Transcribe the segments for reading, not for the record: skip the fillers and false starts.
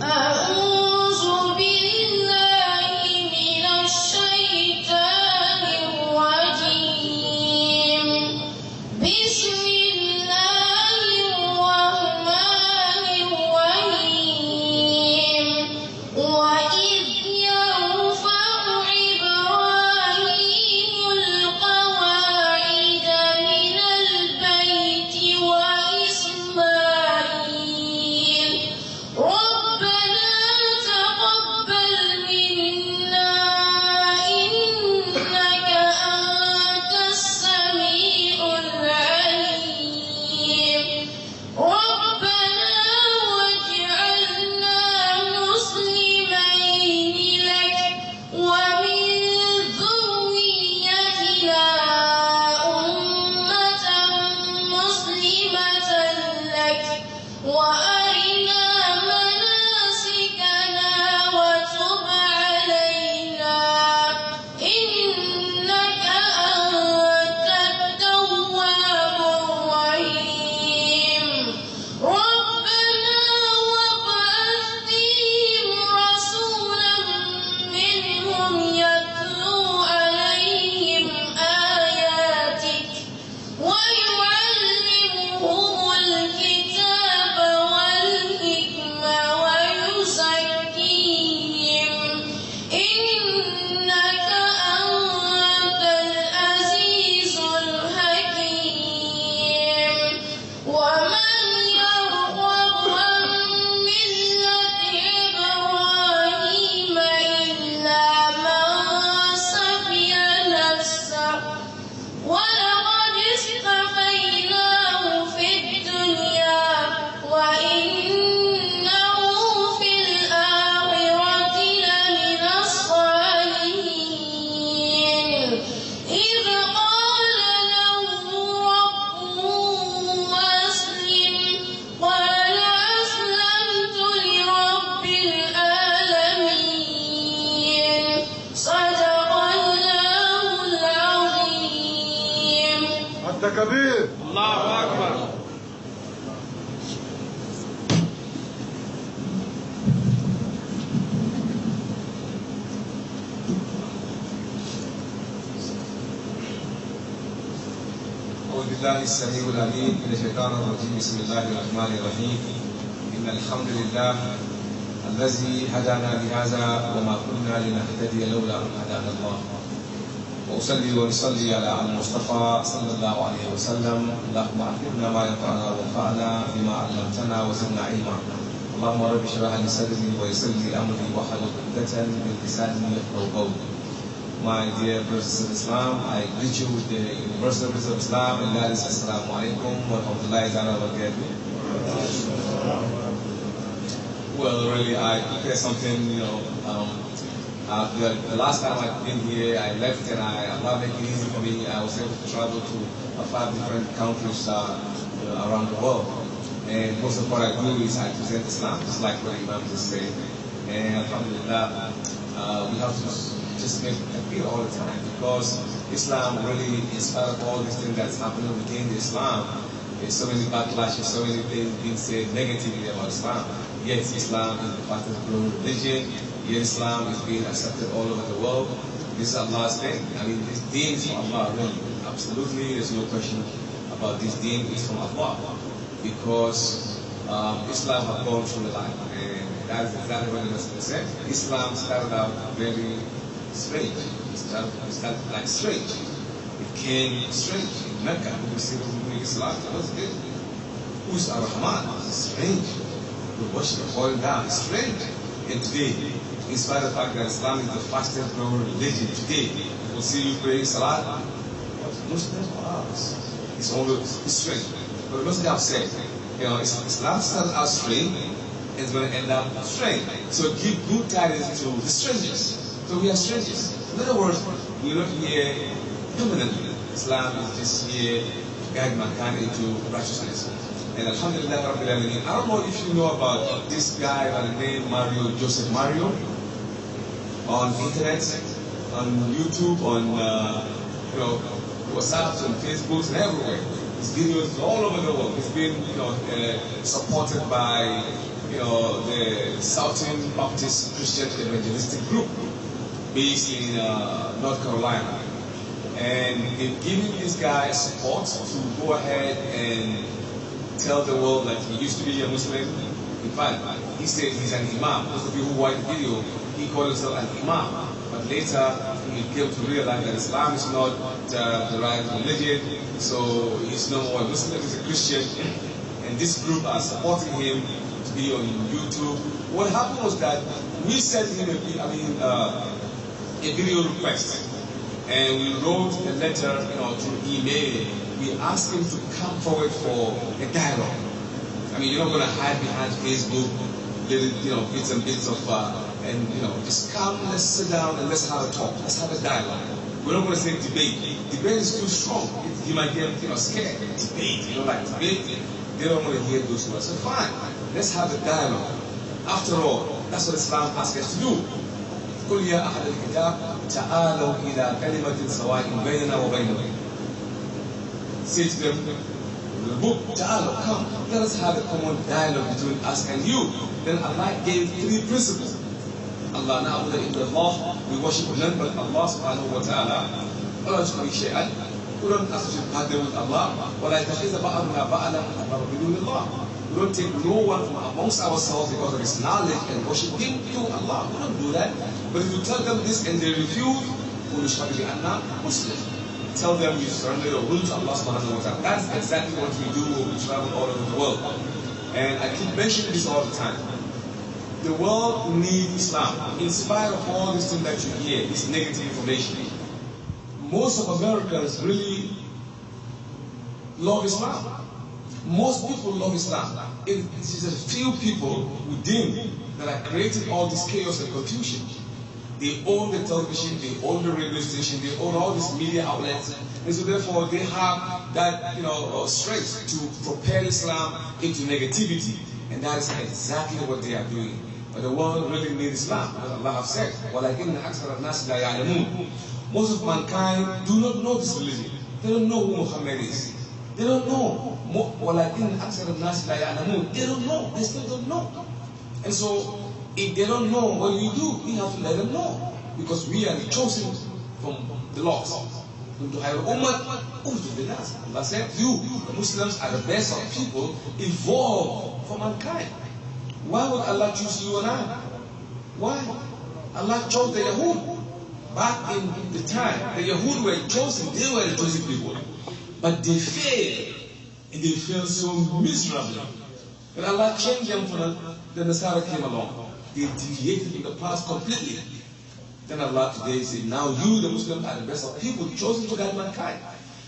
أعوذ بالله من الشيطان الرجيم بسم الله الرحمن الرحيم وإذ يرفع إبراهيم القواعد من البيت وإسماعيل ربنا تقبل منا إنك أنت السميع العليم ربنا واجعلنا مسلمين لك ومن ذريتنا أمة مسلمة لك وأرنا مناسكنا وتب علينا إنك أنت التواب الرحيم ربنا وابعث فيهم رسولا منهم يتلو عليهم آياتك ويعلمهم الكتاب والحكمة ويزكيهم إنك أنت العزيز الحكيم ومن يرغب عن ملة إبراهيم إلا من سفي نفسه ولقد اصطفيناه في الدنيا وإنه في الآخرة لمن الصالحين إذ قال له ربه أسلم قال أسلمت لرب العالمين صدق الله العظيم التكبير. الله أكبر. أعوذ بالله السميع العليم من الشيطان الرجيم بسم الله الرحمن الرحيم إن الحمد لله الذي هدانا لهذا وما كنا لنهتدي لولا أن هدانا الله وأصلي ونصلي على المصطفى صلى الله عليه وسلم اللهم علمنا ما ينفعنا وانفعنا بما علمتنا وزدنا علما اللهم رب اشرح لي صدري ويسر لي أمري واحلل عقدة من لساني يفقهوا قولي. My dear brothers of Islam, I greet you with the universal greetings of Islam, and that is Assalamu alaikum wa rahmatullahi wa barakatuh. Well, really, I prepared something, the last time I've been here, I left and Allah made it easy for me. I was able to travel to 5 different countries around the world. And most of what I do is I present Islam, just like what Imam just said. And alhamdulillah, we have to just make takbir all the time, because Islam really, in spite of all these things that's happening within Islam, there's so many backlashes, so many things being said negatively about Islam. Yet Islam is the fastest growing religion. Yet Islam is being accepted all over the world. This is Allah's thing. I mean, this deen is from Allah, really. Absolutely, there's no question about this deen is from Allah, because Islam has gone through a lot, and that's exactly what the Muslim said. Islam started out very strange. It started like strange. It came strange. In Mecca, people say, Islam, what's this? Who's Ar-Rahman? It's strange. We worship falling down. It's strange. And today, in spite of the fact that Islam is the fastest growing religion today, people see you praying Salat. Muslims are ours. It's strange. But Muslims have said, Islam started out strange, and it's going to end up strange. So give good tidings to the strangers. So we are strangers. In other words, we're not here permanently. Islam is just here to guide mankind into righteousness. And alhamdulillah, Rabbil Alameen. I don't know if you know about this guy by the name Joseph Mario, on internet, on YouTube, on WhatsApp, on Facebook, and everywhere. His videos all over the world. He's been supported by the Southern Baptist Christian Evangelistic Group based in North Carolina. And they've given this guy support to go ahead and tell the world that he used to be a Muslim. In fact, he said he's an imam. Those of you who watched the video, he called himself an imam. But later, he came to realize that Islam is not the right religion, so he's no more a Muslim, he's a Christian. And this group are supporting him to be on YouTube. What happened was that we sent him a video request. And we wrote a letter, through email. We asked him to come forward for a dialogue. I mean, you're not going to hide behind Facebook, little, bits and bits of, just come, let's sit down and let's have a talk. Let's have a dialogue. We're not going to say debate. Debate is too strong. He might get, scared. Debate, debate. They don't want to hear those words. So fine, let's have a dialogue. After all, that's what Islam asks us to do. قل يا أهل الكتاب تعالوا إلى كلمة سواء بيننا وبينكم. Say to them, the book, تعالوا, come, let us have a common dialogue between us and you. Then Allah gave 3 principles. Allah na'budu illa Allah, we worship none but Allah subhanahu wa ta'ala. ولا نشرك شيئا. We don't associate partner with Allah. ولا يتخذ بعضنا بعضا أربابا بدون الله. We don't take no one from amongst ourselves because of his knowledge and worship him to Allah. We don't do that. But if you tell them this and they refuse, Muslim. Tell them you surrender your will to Allah subhanahu wa ta'ala. That's exactly what we do when we travel all over the world. And I keep mentioning this all the time. The world needs Islam. In spite of all these things that you hear, this negative information, most of Americans really love Islam. Most people love Islam. It is a few people within that are creating all this chaos and confusion. They own the television, they own the radio station, they own all these media outlets, and so therefore they have that strength to propel Islam into negativity, and that is exactly what they are doing. But the world really needs Islam, as Allah has said. وَلَكِنَّ أَكْثَرَ النَّاسِ لَا يَعْلَمُونَ. Most of mankind do not know this religion. They don't know who Muhammad is. They don't know. وَلَكِنَّ أَكْثَرَ النَّاسِ لَا يَعْلَمُونَ. They don't know. They still don't know. And so, if they don't know what we do, we have to let them know. Because we are the chosen from the lost. Allah said, you, the Muslims, are the best of people evolved for mankind. Why would Allah choose you and I? Why? Allah chose the Yahud. Back in the time, the Yahud were chosen, they were the chosen people. But they failed. And they failed so miserably. And Allah changed them when the Nasara came along. They deviated in the past completely. Then Allah today said, now you, the Muslims, are the best of people chosen to guide mankind.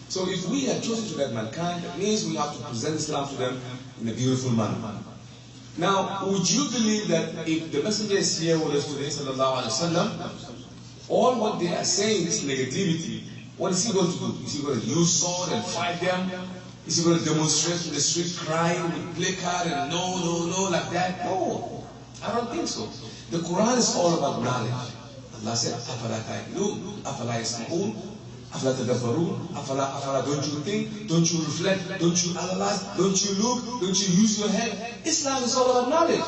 So if we are chosen to guide mankind, that means we have to present Islam to them in a beautiful manner. Now, would you believe that if the Messenger is here with us today, sallallahu alaihi wasallam, all what they are saying is negativity, what is he going to do? Is he going to use sword and fight them? Is he going to demonstrate in the street crying with placard and no, like that? No, I don't think so. The Quran is all about knowledge. Allah said, أَفَلَا تَعْقِلُونَ أَفَلَا يَسْمَعُونَ أَفَلَا تَدَبَّرُونَ أَفَلَا don't you think? Don't you reflect? Don't you analyze? Don't you look? Don't you use your head? Islam is all about knowledge.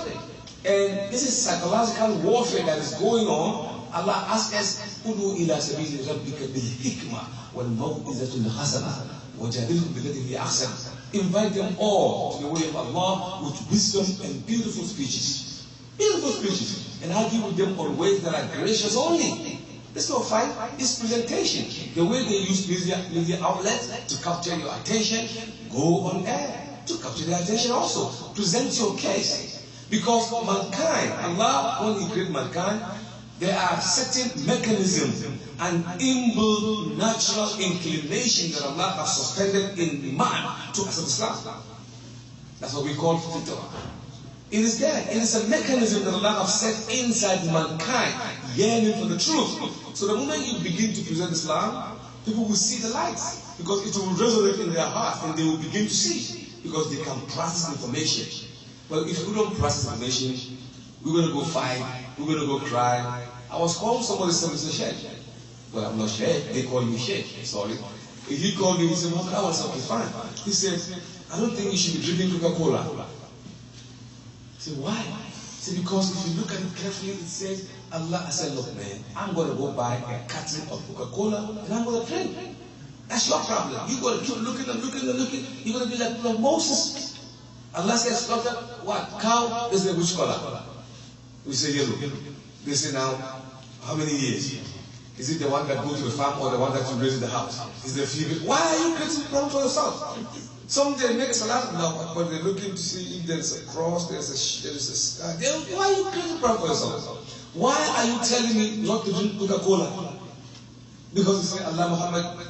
And this is psychological warfare that is going on. Allah asks us, "Udu ila sabili rabbika bil hikmah wal maw'izati al hasana wajadilhum billati hi ahsan." Invite them all to the way of Allah with wisdom and beautiful speeches. Beautiful speeches. And argue with them on ways that are gracious only. There's no fight, it's presentation. The way they use media outlets to capture your attention, go on air to capture their attention also. Present your case. Because mankind, Allah, when He created mankind, there are certain mechanisms and inbuilt natural inclination that Allah has suspended in man to accept Islam. That's what we call fitrah. It is there. It is a mechanism that Allah has set inside mankind, yearning for the truth. So the moment you begin to present Islam, people will see the lights because it will resonate in their hearts and they will begin to see because they can process information. Well, if we don't process information, we're going to go fight, we're going to go cry. I was called somebody said, Mr. Sheikh. Well, I'm not Sheikh. They call me Sheikh. Sorry. If he called me, he said, Muhammad, I was okay, fine. He said, I don't think you should be drinking Coca-Cola. Say, why? Say, because if you look at it carefully, it says, Allah, I said, look, man, I'm going to go buy a carton of Coca-Cola and I'm going to drink. That's your problem. You're going to keep looking and looking and looking. You're going to be like Moses. Allah says, slaughter what? Cow? They say, which color? We say yellow. They say, now, how many years? Is it the one that goes to the farm or the one that you raise in the house? Is the female? Why are you creating problem for yourself? Some they make a salat now, but they're looking to see if there's a cross, there's a sky. Why are you creating problem for yourself? Why are you telling me not to drink Coca-Cola? Because you say Allah Muhammad.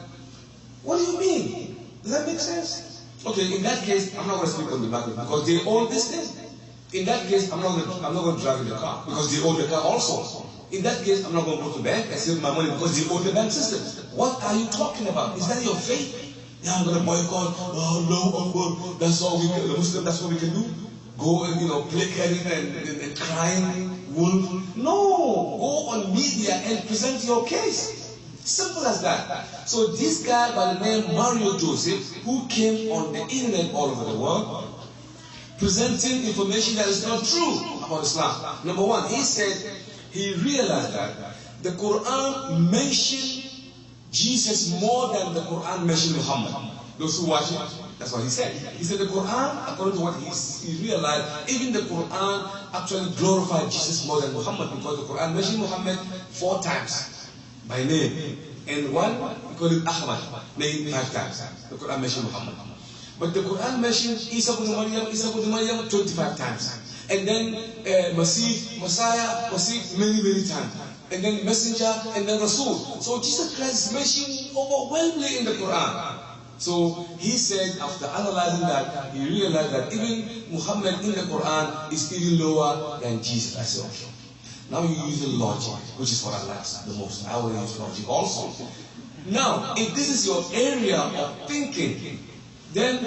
What do you mean? Does that make sense? Okay, in that case, I'm not going to speak on the matter because they own this thing. In that case, I'm not going to drive in the car because they own the car also. In that case, I'm not going to go to the bank and save my money because they own the bank system. What are you talking about? Is that your faith? Yeah, I'm going to boycott. Oh, no, that's all we can. The Muslim, that's what we can do. Go and play carrying and crying wolf. No, go on media and present your case. Simple as that. So this guy by the name Mario Joseph, who came on the internet all over the world, presenting information that is not true about Islam. Number one, he said he realized that the Quran mentioned Jesus more than the Quran mentioned Muhammad. Those who watch it, that's what he said. He said the Quran, according to what he realized, even the Quran actually glorified Jesus more than Muhammad because the Quran mentioned Muhammad 4 times. By name. And one, we call it Ahmad, named 5 times. The Quran mentioned Muhammad. But the Quran mentioned Isa ibn Maryam 25 times. And then Messiah, many, many times. And then Messenger, and then Rasul. So Jesus Christ is mentioned overwhelmingly in the Quran. So he said, after analyzing that, he realized that even Muhammad in the Quran is even lower than Jesus. I said, okay. Now you're using logic, which is what I like the most. I will use logic also. Now, if this is your area of thinking, then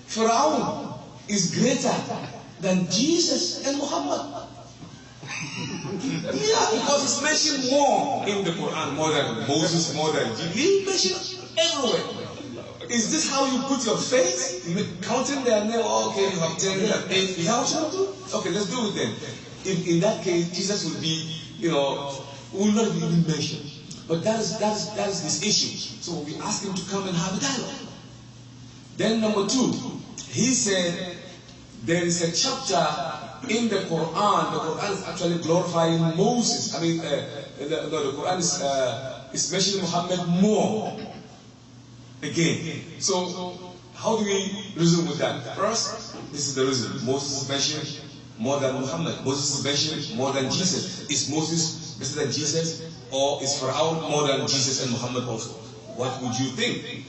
Pharaoh is greater than Jesus and Muhammad. Yeah, because it's mentioned more in the Quran, more than Moses, more than Jesus. He mentioned everywhere. Is this how you put your faith? Counting their name, okay, you have 10, you have 8. Is that what you want to do? Okay, let's do it then. If in that case, Jesus will be, will not be even mentioned. But that is this issue. So we ask him to come and have a dialogue. Then number 2, he said there is a chapter in the Quran. The Quran is actually glorifying Moses. I mean, the Quran is mentioning Muhammad more. Again. So how do we reason with that? First, this is the reason. Moses is mentioned more than Muhammad. Moses is mentioned more than Jesus. Is Moses better than Jesus? Or is Pharaoh more than Jesus and Muhammad also? What would you think?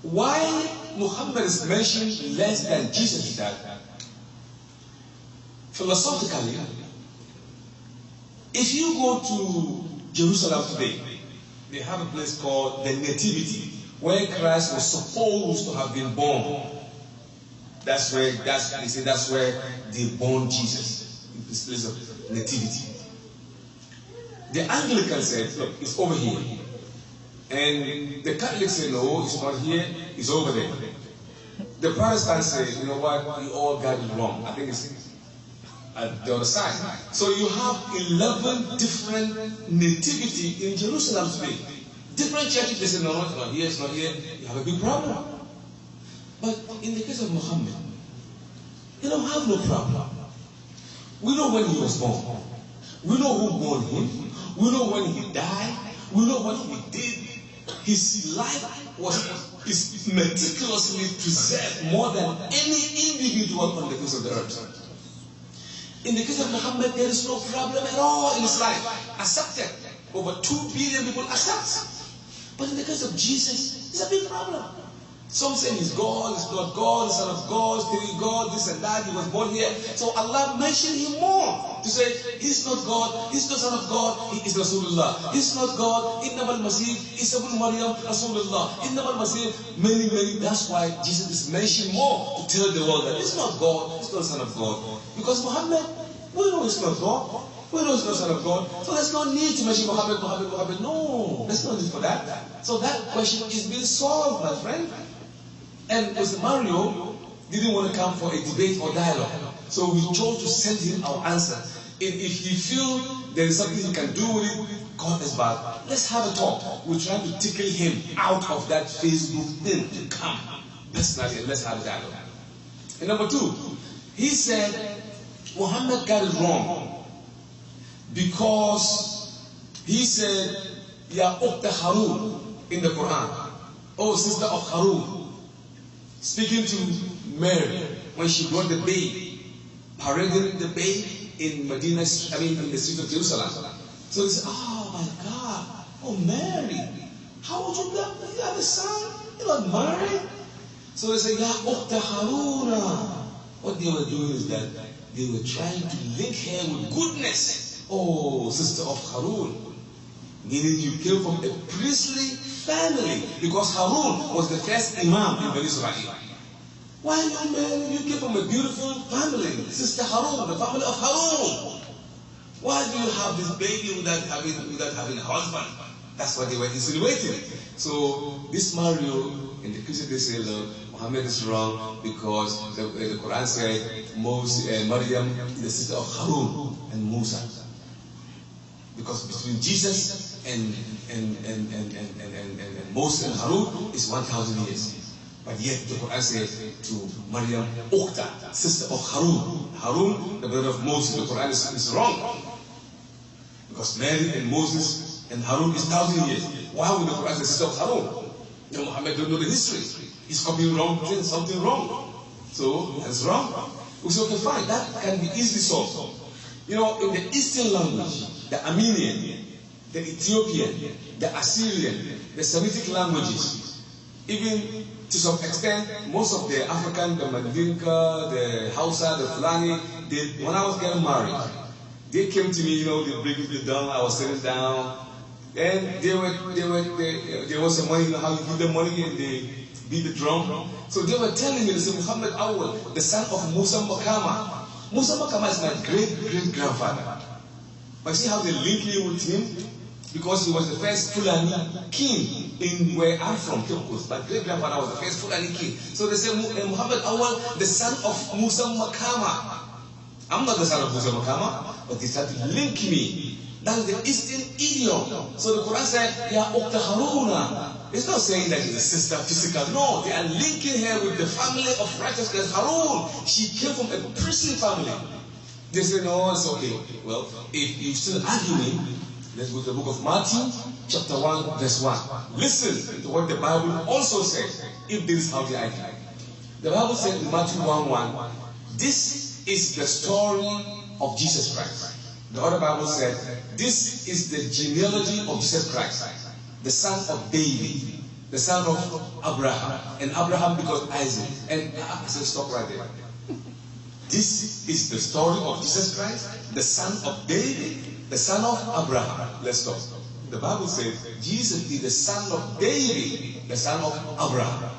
Why Muhammad is mentioned less than Jesus is that? Philosophically, if you go to Jerusalem today, they have a place called the Nativity, where Christ was supposed to have been born. That's where they born Jesus, in this place of nativity. The Anglicans said, look, it's over here. And the Catholics say, no, it's not here, it's over there. The Protestants say, you know what, you all got it wrong. I think it's at the other side. So you have 11 different nativity in Jerusalem today. Different churches, they say, no, it's not here, it's not here. You have a big problem. But in the case of Muhammad, you don't have no problem. We know when he was born. We know who born him. We know when he died. We know what he did. His life is meticulously preserved more than any individual on the face of the earth. In the case of Muhammad, there is no problem at all in his life. Accepted. Over 2 billion people accept. But in the case of Jesus, it's a big problem. Some say he's God, he's not God, the son of God, still God, this and that, he was born here. So Allah mentioned him more to say, he's not God, he's the son of God, he is Rasulullah. He's not God, Innamal Masih, Isa ibn Maryam, Rasulullah. Innamal Masih, many, that's why Jesus is mentioned more to tell the world that he's not God, he's not the son of God. Because Muhammad, we know he's not God. We know he's not the son of God. So there's no need to mention Muhammad. No, there's no need for that. So that question is being solved, my friend. And Mr. Mario didn't want to come for a debate or dialogue. So we chose to send him our answer. If he feels there is something he can do with it, God is bad. Let's have a talk. We're trying to tickle him out of that Facebook thing to come personally, and let's have a dialogue. And number two, he said Muhammad got it wrong because he said Ya Uqta Harun in the Quran. Oh, sister of Harun, speaking to Mary when she brought the babe, parading the babe in Medina, in the street of Jerusalem. So they said, oh my God, oh Mary, how would you love me? You have a son, you're not married. So they said, Ya Uqta Haruna. What they were doing is that they were trying to link her with goodness. Oh, sister of Harun. Meaning you came from a priestly family, because Harun was the first imam in Israel. Why you married? You came from a beautiful family, sister Harun, the family of Harun. Why do you have this baby without having a husband? That's what they were insinuating. So this Mario, in the Christian they say, look, Muhammad is wrong because the Quran said Maryam is the sister of Harun and Musa. Because between Jesus and Moses and Harun is 1,000 years. But yet the Quran said to Maryam, Uqta, sister of Harun. Harun, the brother of Moses. The Quran is wrong. Because Mary and Moses and Harun is 1,000 years. Why would the Quran say sister of Harun? Muhammad don't know the history. He's copying wrong, doing something wrong. So that's wrong. We say, okay, fine, that can be easily solved. In the Eastern language, the Armenian, the Ethiopian, the Assyrian, the Semitic languages, even to some extent, most of the African, the Mandinka, the Hausa, the Fulani, when I was getting married, they came to me, they bring me down, I was sitting down, and there was some money, how you give them money, and they beat the drum. So they were telling me, they said, Muhammad Awal, the son of Musa Makama. Musa Makama is my great-great-grandfather. But see how they link me with him? Because he was the first Fulani king in where I'm from, Cape Coast. My great-grandfather was the first Fulani king. So they say, Muhammad Awal, the son of Musa Makama. I'm not the son of Musa Makama, but they started to link me. That's the Eastern idiom. So the Quran said, Ya Uqta Haruna. It's not saying that she's a sister physical. No, they are linking her with the family of righteousness. Harun, she came from a priestly family. They say, no, it's okay. Well, if you're still arguing, let's go to the book of Matthew, chapter 1, verse 1. Listen to what the Bible also says, if this is how they argue. The Bible says in Matthew 1:1, this is the story of Jesus Christ. The other Bible said, this is the genealogy of Jesus Christ, the son of David, the son of Abraham. And Abraham begot Isaac. And I said, stop right there. This is the story of Jesus Christ, the son of David, the son of Abraham. Let's stop. The Bible says Jesus is the son of David, the son of Abraham.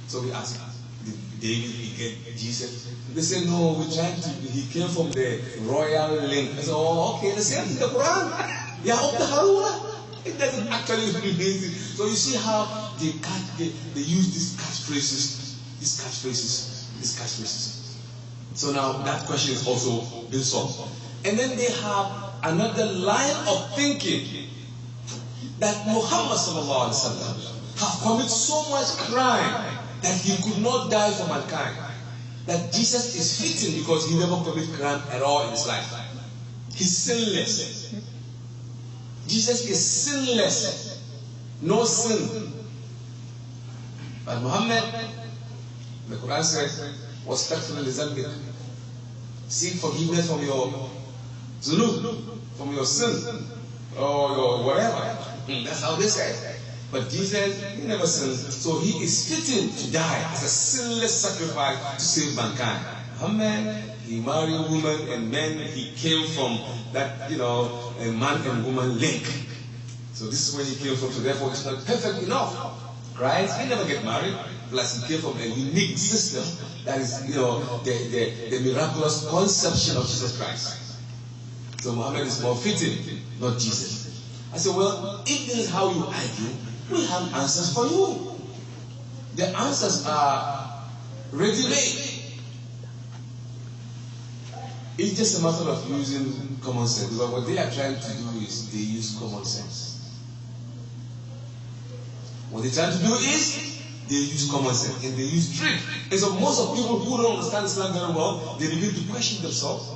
So we ask, did David beget Jesus? They say, no, we're trying to, he came from the royal link. I said, oh, okay, the same in the Quran. Ya Uqta Haruna. It doesn't actually mean it. So you see how they use these catchphrases. So now that question is also been solved. And then they have another line of thinking that Muhammad sallallahu alaihi wasallam have committed so much crime that he could not die for mankind. That Jesus is fitting because he never committed crime at all in his life. He's sinless. Jesus is sinless. No sin. But Muhammad, the Quran says, وَاسْتَغْفِرْ لِذَنْبِكَ. Seek forgiveness from your zunub, from your sin, or your whatever. That's how they say. But Jesus, he never sinned. So he is fitting to die as a sinless sacrifice to save mankind. Muhammad, he married a woman, and men, he came from that, a man and woman link. So this is where he came from. So therefore, it's not perfect enough. Christ, he never get married. Plus, he came from a unique system that is, the miraculous conception of Jesus Christ. So Muhammad is more fitting, not Jesus. I said, well, if this is how you argue, we have answers for you. The answers are ready-made. It's just a matter of using common sense. Because what they are trying to do is they use common sense. What they're trying to do is they use common sense and they use trick. And so most of people who don't understand Islam very well, they begin to question themselves.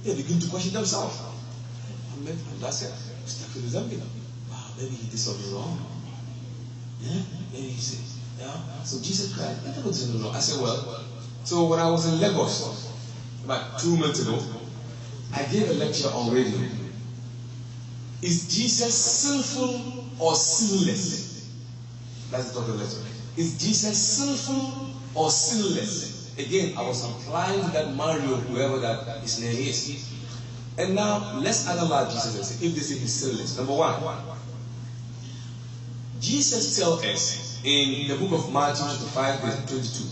They begin to question themselves. And that's it. Wow, maybe he did something wrong. Yeah? Maybe he said, yeah. So Jesus Christ, I never did something wrong. I said, well, so when I was in Lagos, about 2 months ago, I gave a lecture on radio. Is Jesus sinful or sinless? That's the topic of the lecture. Is Jesus sinful or sinless? Again, I was applying to that Mario, whoever that his name is. And now, let's analyze Jesus and say, if they say he's sinless. Number one, Jesus tells us in the book of Matthew chapter 5, verse 22,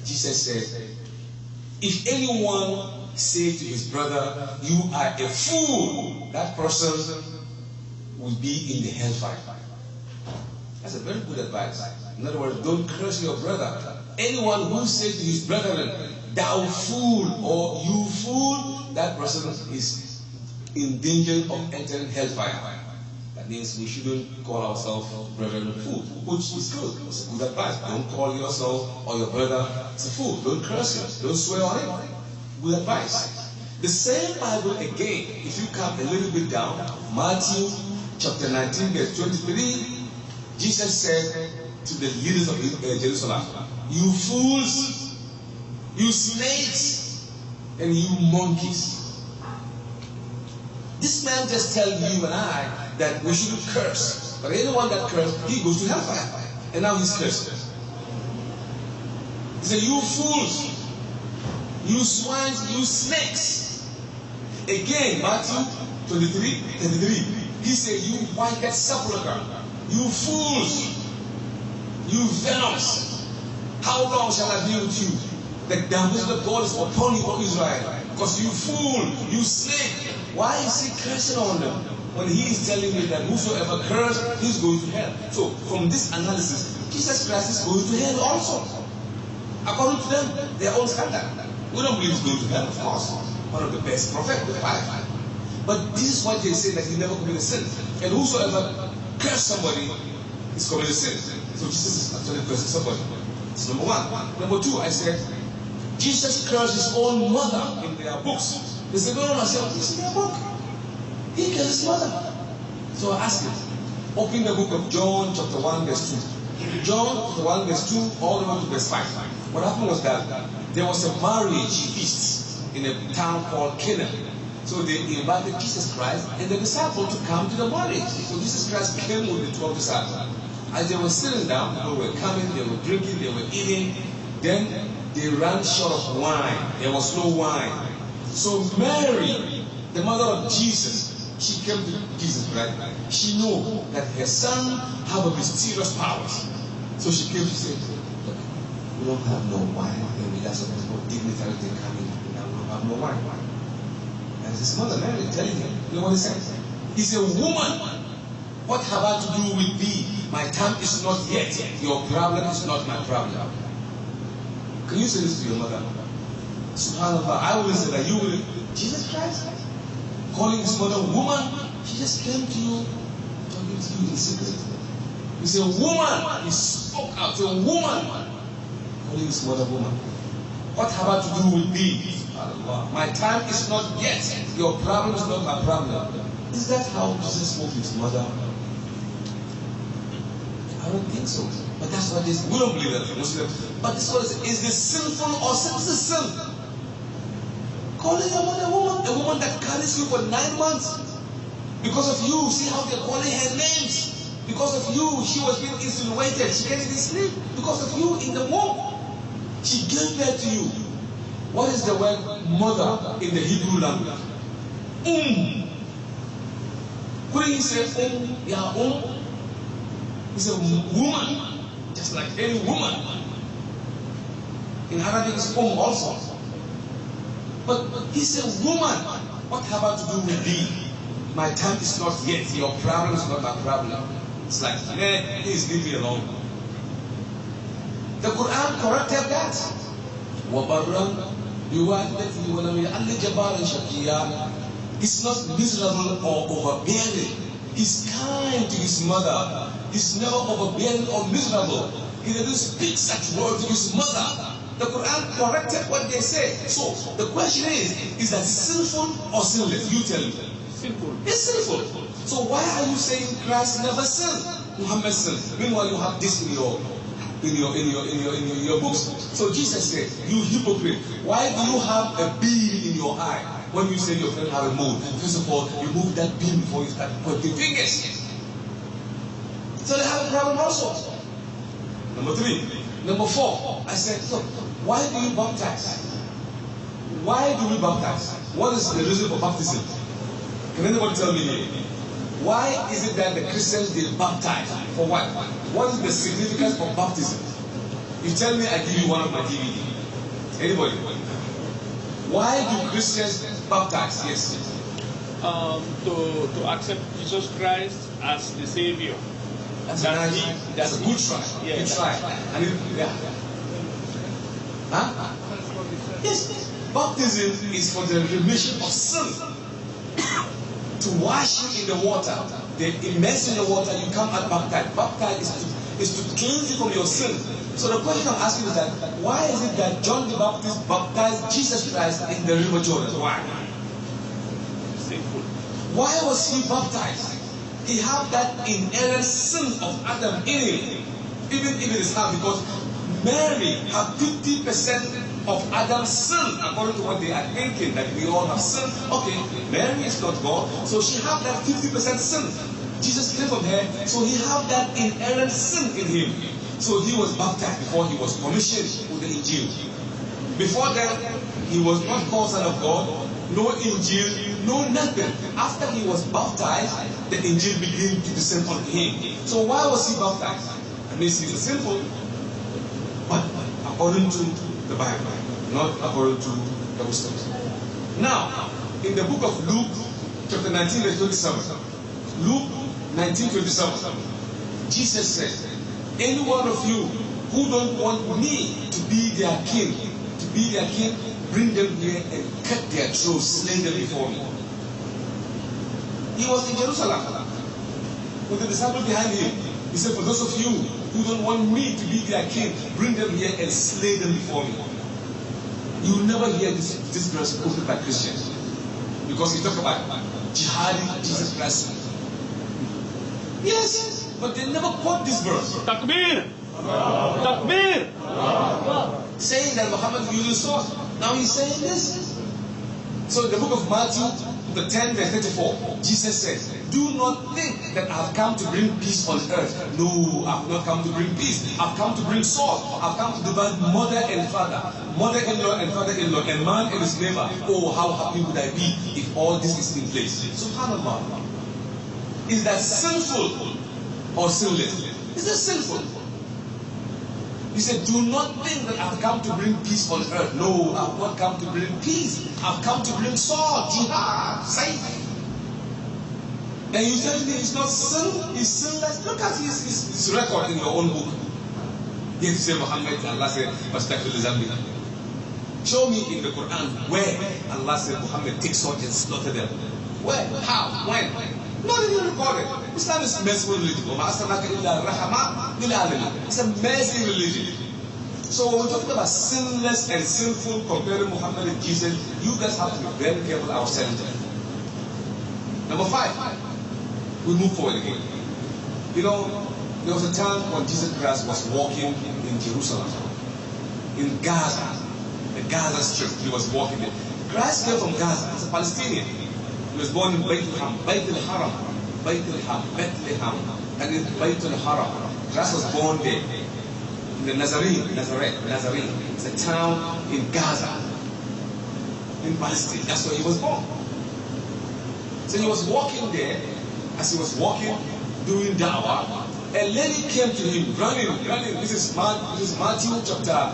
Jesus said, if anyone say to his brother, you are a fool, that person will be in the hellfire. That's a very good advice. In other words, don't curse your brother. Anyone who says to his brethren, thou fool or you fool, that person is in danger of entering hellfire. That means we shouldn't call ourselves brethren fool, which is good. It's a good advice. Don't call yourself or your brother a fool. Don't curse him. Don't swear on him. Good advice. The same Bible again, if you come a little bit down, Matthew chapter 19, verse 23, Jesus said to the leaders of Jerusalem, you fools, you snakes, and you monkeys. This man just tells you and I that we shouldn't curse. But anyone that curses, he goes to hellfire. And now he's cursing. He said, you fools, you swines, you snakes. Again, Matthew 23. He said, you white sepulchre, you fools, you venoms. How long shall I be with you? The damnation of God is upon you, O Israel. Because you fool, you snake. Why is he cursing on them? When he is telling me that whosoever curses, he's going to hell. So, from this analysis, Jesus Christ is going to hell also. According to them, their own standard. We don't believe he's going to hell, of course. One of the best prophets, the Bible. But this is why they say that he never committed sin. And whosoever curses somebody is committing sin. So Jesus is actually cursing somebody. That's number one. Number two, I said, Jesus cursed his own mother in their books. They said, no, I said, this is their book. He cursed his mother. So I asked him, open the book of John chapter 1 verse 2. John chapter 1 verse 2 all the way to verse 5. What happened was that there was a marriage feast in a town called Cana. So they invited Jesus Christ and the disciples to come to the marriage. So Jesus Christ came with the 12 disciples. As they were sitting down, they were coming, they were drinking, they were eating. Then they ran short of wine. There was no wine. So Mary, the mother of Jesus, she came to Jesus, right? She knew that her son had a mysterious powers. So she came to say, look, we don't have no wine. And we got some dignitaries they coming. We don't have no wine. And his mother Mary telling him, you know what he said? He said, woman, what have I to do with thee? My time is not yet. Your problem is not my problem. Can you say this to your mother? SubhanAllah, I will say that you will. Jesus Christ, calling his mother woman, she just came to you, talking to you in secret. He said, woman, he spoke out to a woman, calling his mother woman. What have I to do with thee? SubhanAllah, my time is not yet. Your problem is not my problem. Is that how Jesus spoke to his mother? I don't think so. But that's what this, we don't believe that Muslim. But this one is this sinful or sin? This is sin. Calling a mother a woman that carries you for 9 months. Because of you, see how they're calling her names. Because of you, she was being insinuated. She can't even sleep. Because of you in the womb. She gave birth to you. What is the word mother in the Hebrew language? Couldn't he say yeah, He's a woman, just like any woman. In Arabic, it's also. But he said, woman, what have I to do with thee? My time is not yet. Your problem is not my problem. It's like, please leave me alone. The Quran corrected that. وَبَرًّا بِوَالِدَتِهِ وَلَمْ يَعْلِ جَبَارًا شَقِيًّا. He's not miserable or overbearing. He's kind to his mother. He's never overbearing or miserable. He doesn't speak such words to his mother. The Quran corrected what they say. So the question is that sinful or sinless? You tell me. Sinful. It's sinful. So why are you saying Christ never sinned? Muhammad sinned. Meanwhile, you have this in your books. So Jesus said, "You hypocrite! Why do you have a beam in your eye when you say your friend have a mole? First of all, remove that beam before you start pointing fingers." So they have a problem also. Number 3. Number 4. I said, look, why do you baptize? Why do we baptize? What is the reason for baptism? Can anybody tell me here? Why is it that the Christians they baptize? For what? What is the significance of baptism? You tell me, I give you one of my DVD. Anybody? Why do Christians baptize? Yes. To accept Jesus Christ as the Savior. That's a good try. Yeah, good try. And yeah. Huh? Yes. Baptism is for the remission of sin. To wash you in the water, they immerse in the water, you come out baptized. Baptized is to cleanse you from your sin. So the question I'm asking is that why is it that John the Baptist baptized Jesus Christ in the river Jordan? Why? Simple. Why was he baptized? He had that inherent sin of Adam in him, even if it is hard, because Mary had 50% of Adam's sin, according to what they are thinking, that we all have sin. Okay, Mary is not God, so she had that 50% sin. Jesus came from her, so he had that inherent sin in him. So he was baptized before he was commissioned with the Injil. Before that, he was not called Son of God, no Injil, no nothing. After he was baptized, the Injil began to descend on him. So why was he baptized? I mean, it's simple, but according to the Bible, not according to the wisdom. Now, in the book of Luke, chapter 19, verse 27, Luke 19:27, Jesus said, "Any one of you who don't want me to be their king, bring them here and cut their throats, slay them before me." He was in Jerusalem with the disciples behind him. He said, "For those of you who don't want me to be their king, bring them here and slay them before me." You will never hear this verse quoted by Christians, because he talk about jihading Jesus Christ. Yes, but they never quote this verse. Takbir! Takbir! Saying that Muhammad uses sword. Now he's saying this. So in the book of Matthew, the 10 verse 34, Jesus says, "Do not think that I have come to bring peace on earth. No, I have not come to bring peace. I have come to bring sword. I have come to divide mother and father, mother-in-law and father-in-law, and man and his neighbor. Oh, how happy would I be if all this is in place." SubhanAllah. Is that sinful or sinless? Is that sinful? He said, "Do not think that I've come to bring peace on earth. No, I've not come to bring peace. I've come to bring sword, jihad, safe." And you tell me it's not sin, it's sinless. Look at his record in your own book. Yet you say Muhammad, Allah said, "Wastaghfir li zambi." Show me in the Quran where Allah said Muhammad take sword and slaughter them. Where? How? When? Not even recorded. Islam is a merciful religion. It's a mercy religion. So when we're talking about sinless and sinful, comparing Muhammad and Jesus, you guys have to be very careful ourselves. Number 5, we move forward again. You know, there was a time when Jesus Christ was walking in Jerusalem, in Gaza, the Gaza Strip. He was walking there. Christ came from Gaza. He's a Palestinian. He was born in Bethlehem, and in Bethlehem. Christ was born there. In the Nazarene. It's a town in Gaza, in Palestine. That's where he was born. So he was walking there. As he was walking, doing da'wah, a lady came to him, running. This is Matthew chapter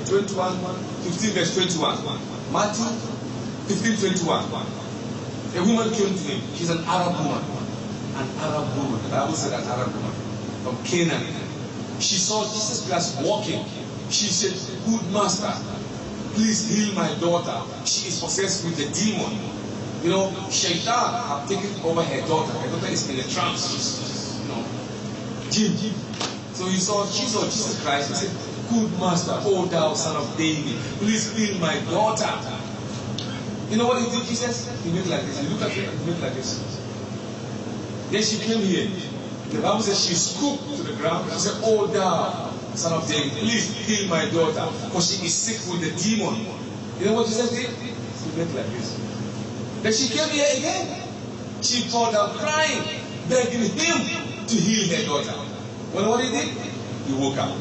21, 15 verse 21. Matthew 15:21. A woman came to him. She's an Arab woman. The Bible said an Arab woman from Canaan. She saw Jesus Christ walking. She said, "Good master, please heal my daughter. She is possessed with a demon. You know, shaitan have taken over her daughter. Her daughter is in a trance. She's, you know, jinn. So he saw Jesus Christ. He said, good master, O thou son of David, please heal my daughter. You know what he did, Jesus? He made like this. He looked at her and he made like this. Then she came here. The Bible says she scooped to the ground. She said, oh thou son of David, please heal my daughter, for she is sick with the demon. You know what Jesus did? He made like this. Then she came here again. She called out crying, begging him to heal her daughter. You know what he did? He woke up.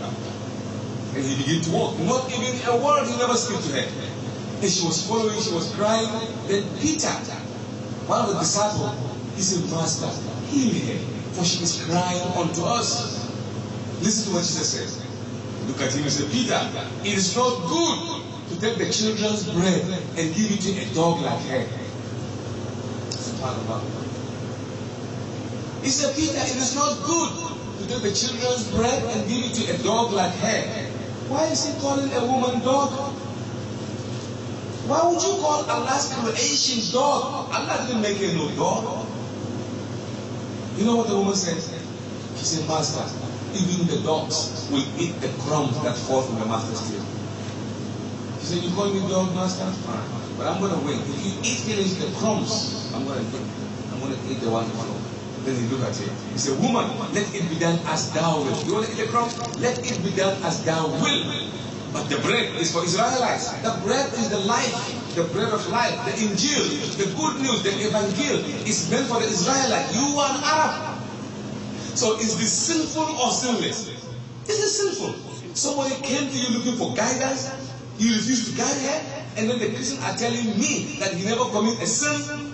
And he began to walk. Not even a word, he never spoke to her. And she was following, she was crying. Then Peter, one of the disciples, he said, Master, heal her, for she is crying unto us. Listen to what Jesus says. Look at him and say, Peter, it is not good to take the children's bread and give it to a dog like her. He said, Peter, it is not good to take the children's bread and give it to a dog like her. Why is he calling a woman dog? Why would you call Allah's creation dog? Allah didn't make her no dog. You know what the woman said? She said, Master, even the dogs will eat the crumbs that fall from the master's table. She said, you call me dog, Master? Fine. But I'm going to wait. If you finish the crumbs, I'm going to eat the one that fall. Then he looked at her. He said, woman, let it be done as thou wilt. You want to eat the crumb? Let it be done as thou wilt. But the bread is for Israelites. The bread is the life, the bread of life, the Injil, the good news, the Evangel is meant for the Israelite. You are an Arab. So is this sinful or sinless? This is sinful. Somebody came to you looking for guidance. You refuse to guide her. And then the Christians are telling me that he never commit a sin.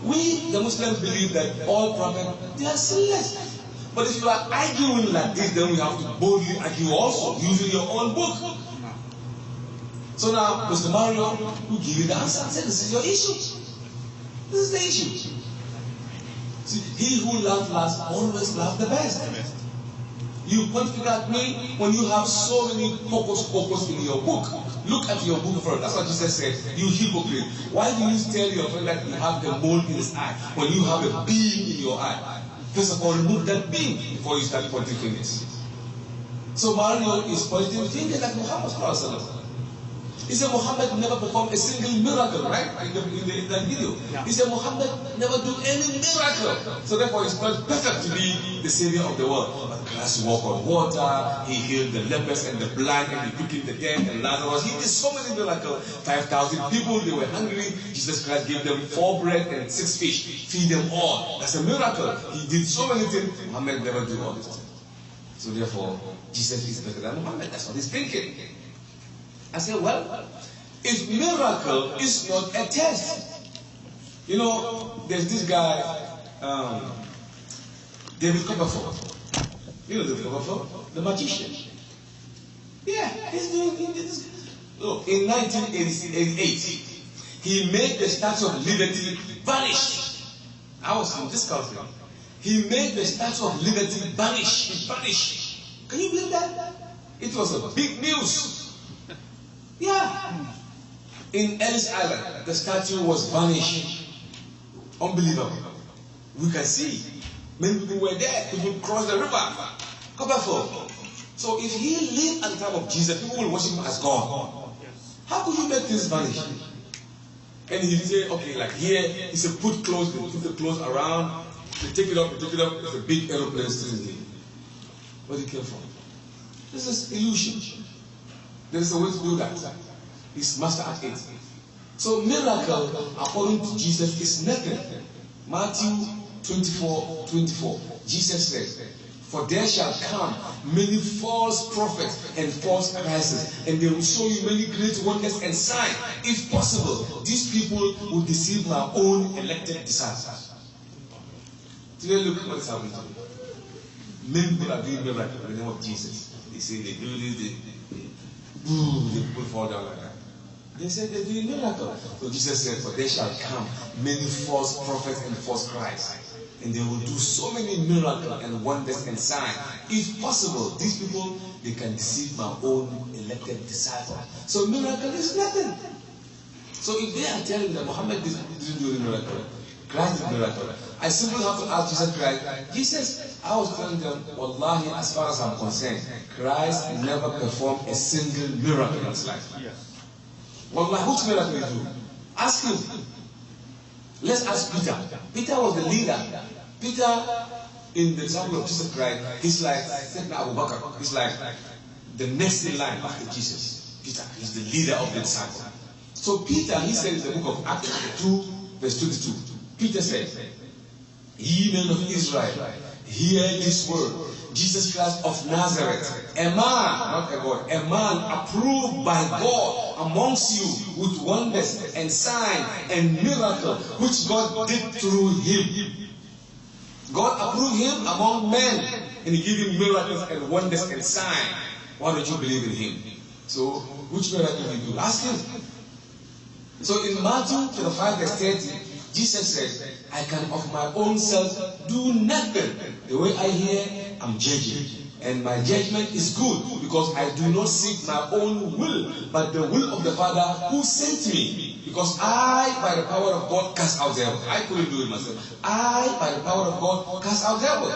We, the Muslims, believe that all prophets, they are sinless. But if you are arguing like this, then we have to boldly argue also, using your own book. So now, Mr. Mario will give you the answer and say, this is your issue. This is the issue. See, he who laughs last always laughs the best. You point at me when you have so many focus in your book. Look at your book first. That's what Jesus said. You hypocrite. Why do you tell your friend that you have the mole in his eye when you have a beam in your eye? First of all, remove that beam before you start pointing fingers. So Mario is pointing fingers at Muhammad. He said Muhammad never performed a single miracle, right? In that video. Yeah. He said Muhammad never do any miracle. So therefore it's not perfect to be the savior of the world. But Christ walked on water, he healed the lepers and the blind, and he quickened the dead and Lazarus. He did so many miracles. 5,000 people, they were hungry. Jesus Christ gave them 4 bread and 6 fish. Feed them all. That's a miracle. He did so many things. Muhammad never did all this. So therefore, Jesus is better than Muhammad. That's what he's thinking. I said, well, if miracle is not a test. You know, there's this guy, David Copperfield. You know David Copperfield? The magician. Yeah, he's doing this. Look, in 1988, he made the Statue of Liberty vanish. I was in this country. He made the Statue of Liberty vanish. It vanished. Can you believe that? It was a big news. Yeah. In Ellis Island, the statue was vanished. Unbelievable. We can see. Many people were there. People crossed the river. Copperfield. So if he lived at the time of Jesus, people will worship him as God. How could you make this vanish? And he said, okay, like here, he said, put clothes, they put the clothes around, they take it up, it's a big aeroplane still in. Where did it came from? This is illusion. There is a way to do that. It's master at it. So miracle, according to Jesus, is nothing. Matthew 24:24. Jesus said, for there shall come many false prophets and false Christs, and they will show you many great wonders and signs. If possible, these people will deceive my own elected disciples. Today, look what is happening. Many people are doing miracles in the name of Jesus. They say they do this, the people fall down like that. They said they're doing miracles. So Jesus said, for there shall come many false prophets and false Christs. and they will do so many miracles and wonders and signs. If possible, these people, they can deceive my own elected disciple. So miracle is nothing. So if they are telling that Muhammad didn't do the miracle, Christ did the miracle, I simply have to ask Jesus Christ. Jesus, I was telling them, Wallahi, as far as I'm concerned, Christ never performed a single miracle in his life. Yes. Wallahi, which miracle did he do? Ask him. Let's ask Peter. Peter was the leader. Peter, in the example of Jesus Christ, he's like Abu Bakr. He's like the next in line after Jesus. Peter, he's the leader of the disciples. So Peter, he said in the book of Acts 2, verse 22, Peter said, "Ye men of Israel, hear this word. Jesus Christ of Nazareth, a man, not a God, a man approved by God amongst you with wonders and signs and miracles, which God did through him." God approved him among men, and he gave him miracles and wonders and signs. Why don't you believe in him? So, which miracle did he do? Ask him. So in Matthew 5 verse 30, Jesus said, "I can of my own self do nothing. The way I hear, I'm judging. And my judgment is good, because I do not seek my own will, but the will of the Father who sent me. Because I, by the power of God, cast out devils." I couldn't do it myself. I, by the power of God, cast out devils.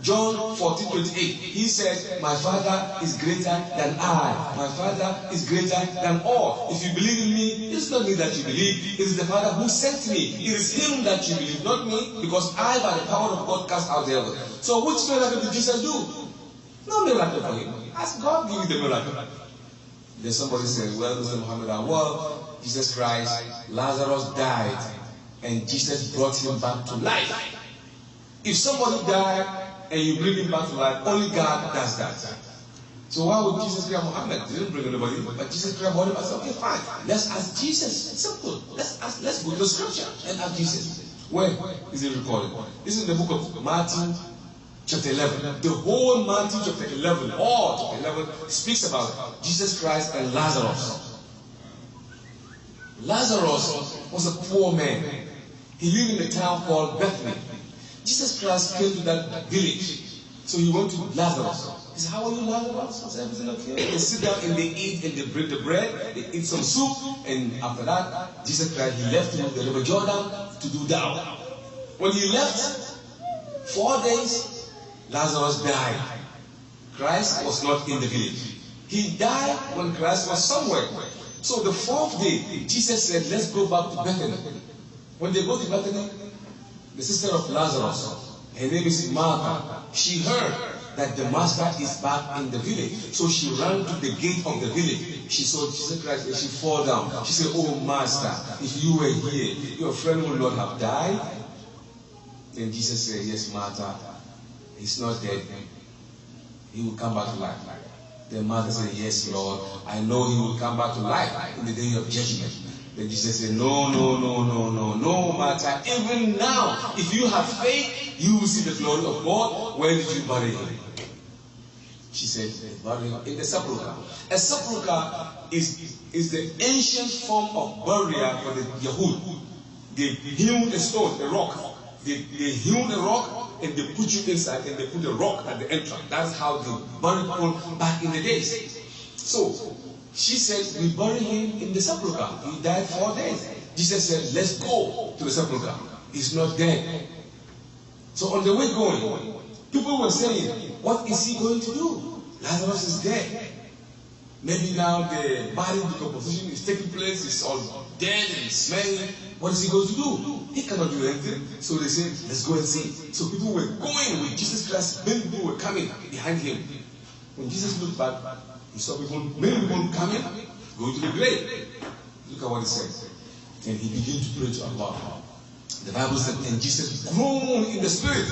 John 14:28, he said, "My Father is greater than I. My Father is greater than all." If you believe in me, it's not me that you believe. It is the Father who sent me. It is him that you believe, not me, because I, by the power of God, cast out devils. So which miracle did Jesus do? No miracle for him. Ask God, give you the miracle. Then somebody said, "Well, Mr. Muhammad, well, Jesus Christ, Lazarus died, and Jesus brought him back to life." If somebody died and you bring him back to life, only God does that. So why would Jesus create Muhammad? He didn't bring anybody, but Jesus created Muhammad. I said, okay, fine. Let's ask Jesus. It's simple. Let's go to the scripture and ask Jesus. Where is it recorded? This is in the book of Matthew chapter 11. The whole Matthew chapter 11, all chapter 11, speaks about Jesus Christ and Lazarus. Lazarus was a poor man. He lived in a town called Bethany. Jesus Christ came to that village. So he went to Lazarus. He said, "How are you, Lazarus?" Is everything okay? They sit down and they eat and they break the bread. They eat some soup. And after that, Jesus Christ, he left to the river Jordan to do da'wah. When he left, 4 days, Lazarus died. Christ was not in the village. He died when Christ was somewhere. So the 4th day, Jesus said, "Let's go back to Bethany." When they go to Bethany, the sister of Lazarus, her name is Martha, she heard that the master is back in the village. So she ran to the gate of the village. She saw Jesus Christ and she fell down. She said, "Oh Master, if you were here, your friend would not have died." Then Jesus said, "Yes, Martha, he's not dead. He will come back to life." Then Martha said, "Yes, Lord, I know he will come back to life in the day of judgment." Then Jesus said, No, Martha. Even now, if you have faith, you will see the glory of God. Where did you bury him? She said, "Bury him in the sepulchre." A sepulchre is the ancient form of burial for the Yahud. They hewn a stone, a rock. They hewn a rock and they put you inside and they put a rock at the entrance. That's how they buried people back in the days. So she said, "We bury him in the sepulchre. He died 4 days." Jesus said, "Let's go to the sepulchre. He's not dead." So on the way going, people were saying, "What is he going to do? Lazarus is dead. Maybe now the body decomposition is taking place. It's all dead and smelling. What is he going to do? He cannot do anything." So they said, "Let's go and see." So people were going with Jesus Christ. Many people were coming behind him. When Jesus looked back, he saw many people coming, going to the grave. Look at what he said. And he began to pray to Allah. The Bible said, and Jesus groaned in the spirit.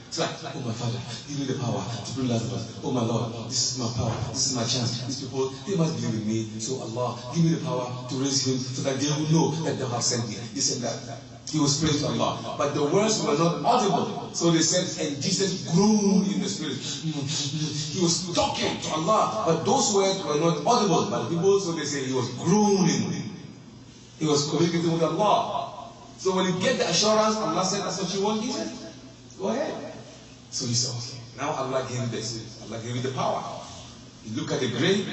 It's like, "Oh my Father, give me the power to bring Lazarus. Oh my Lord, this is my power. This is my chance. These people, they must believe in me. So Allah, give me the power to raise him so that they will know that thou hast sent me." This and that. He was praying to Allah. But the words were not audible. So they said, and Jesus groaned in the spirit. He was talking to Allah. But those words were not audible by the people. So they said he was groaning. He was communicating with Allah. So when he get the assurance, Allah said, "That's what you want, Jesus?" Go ahead. So he said, okay, now Allah gave you this. Allah gave you the power. You look at the grave.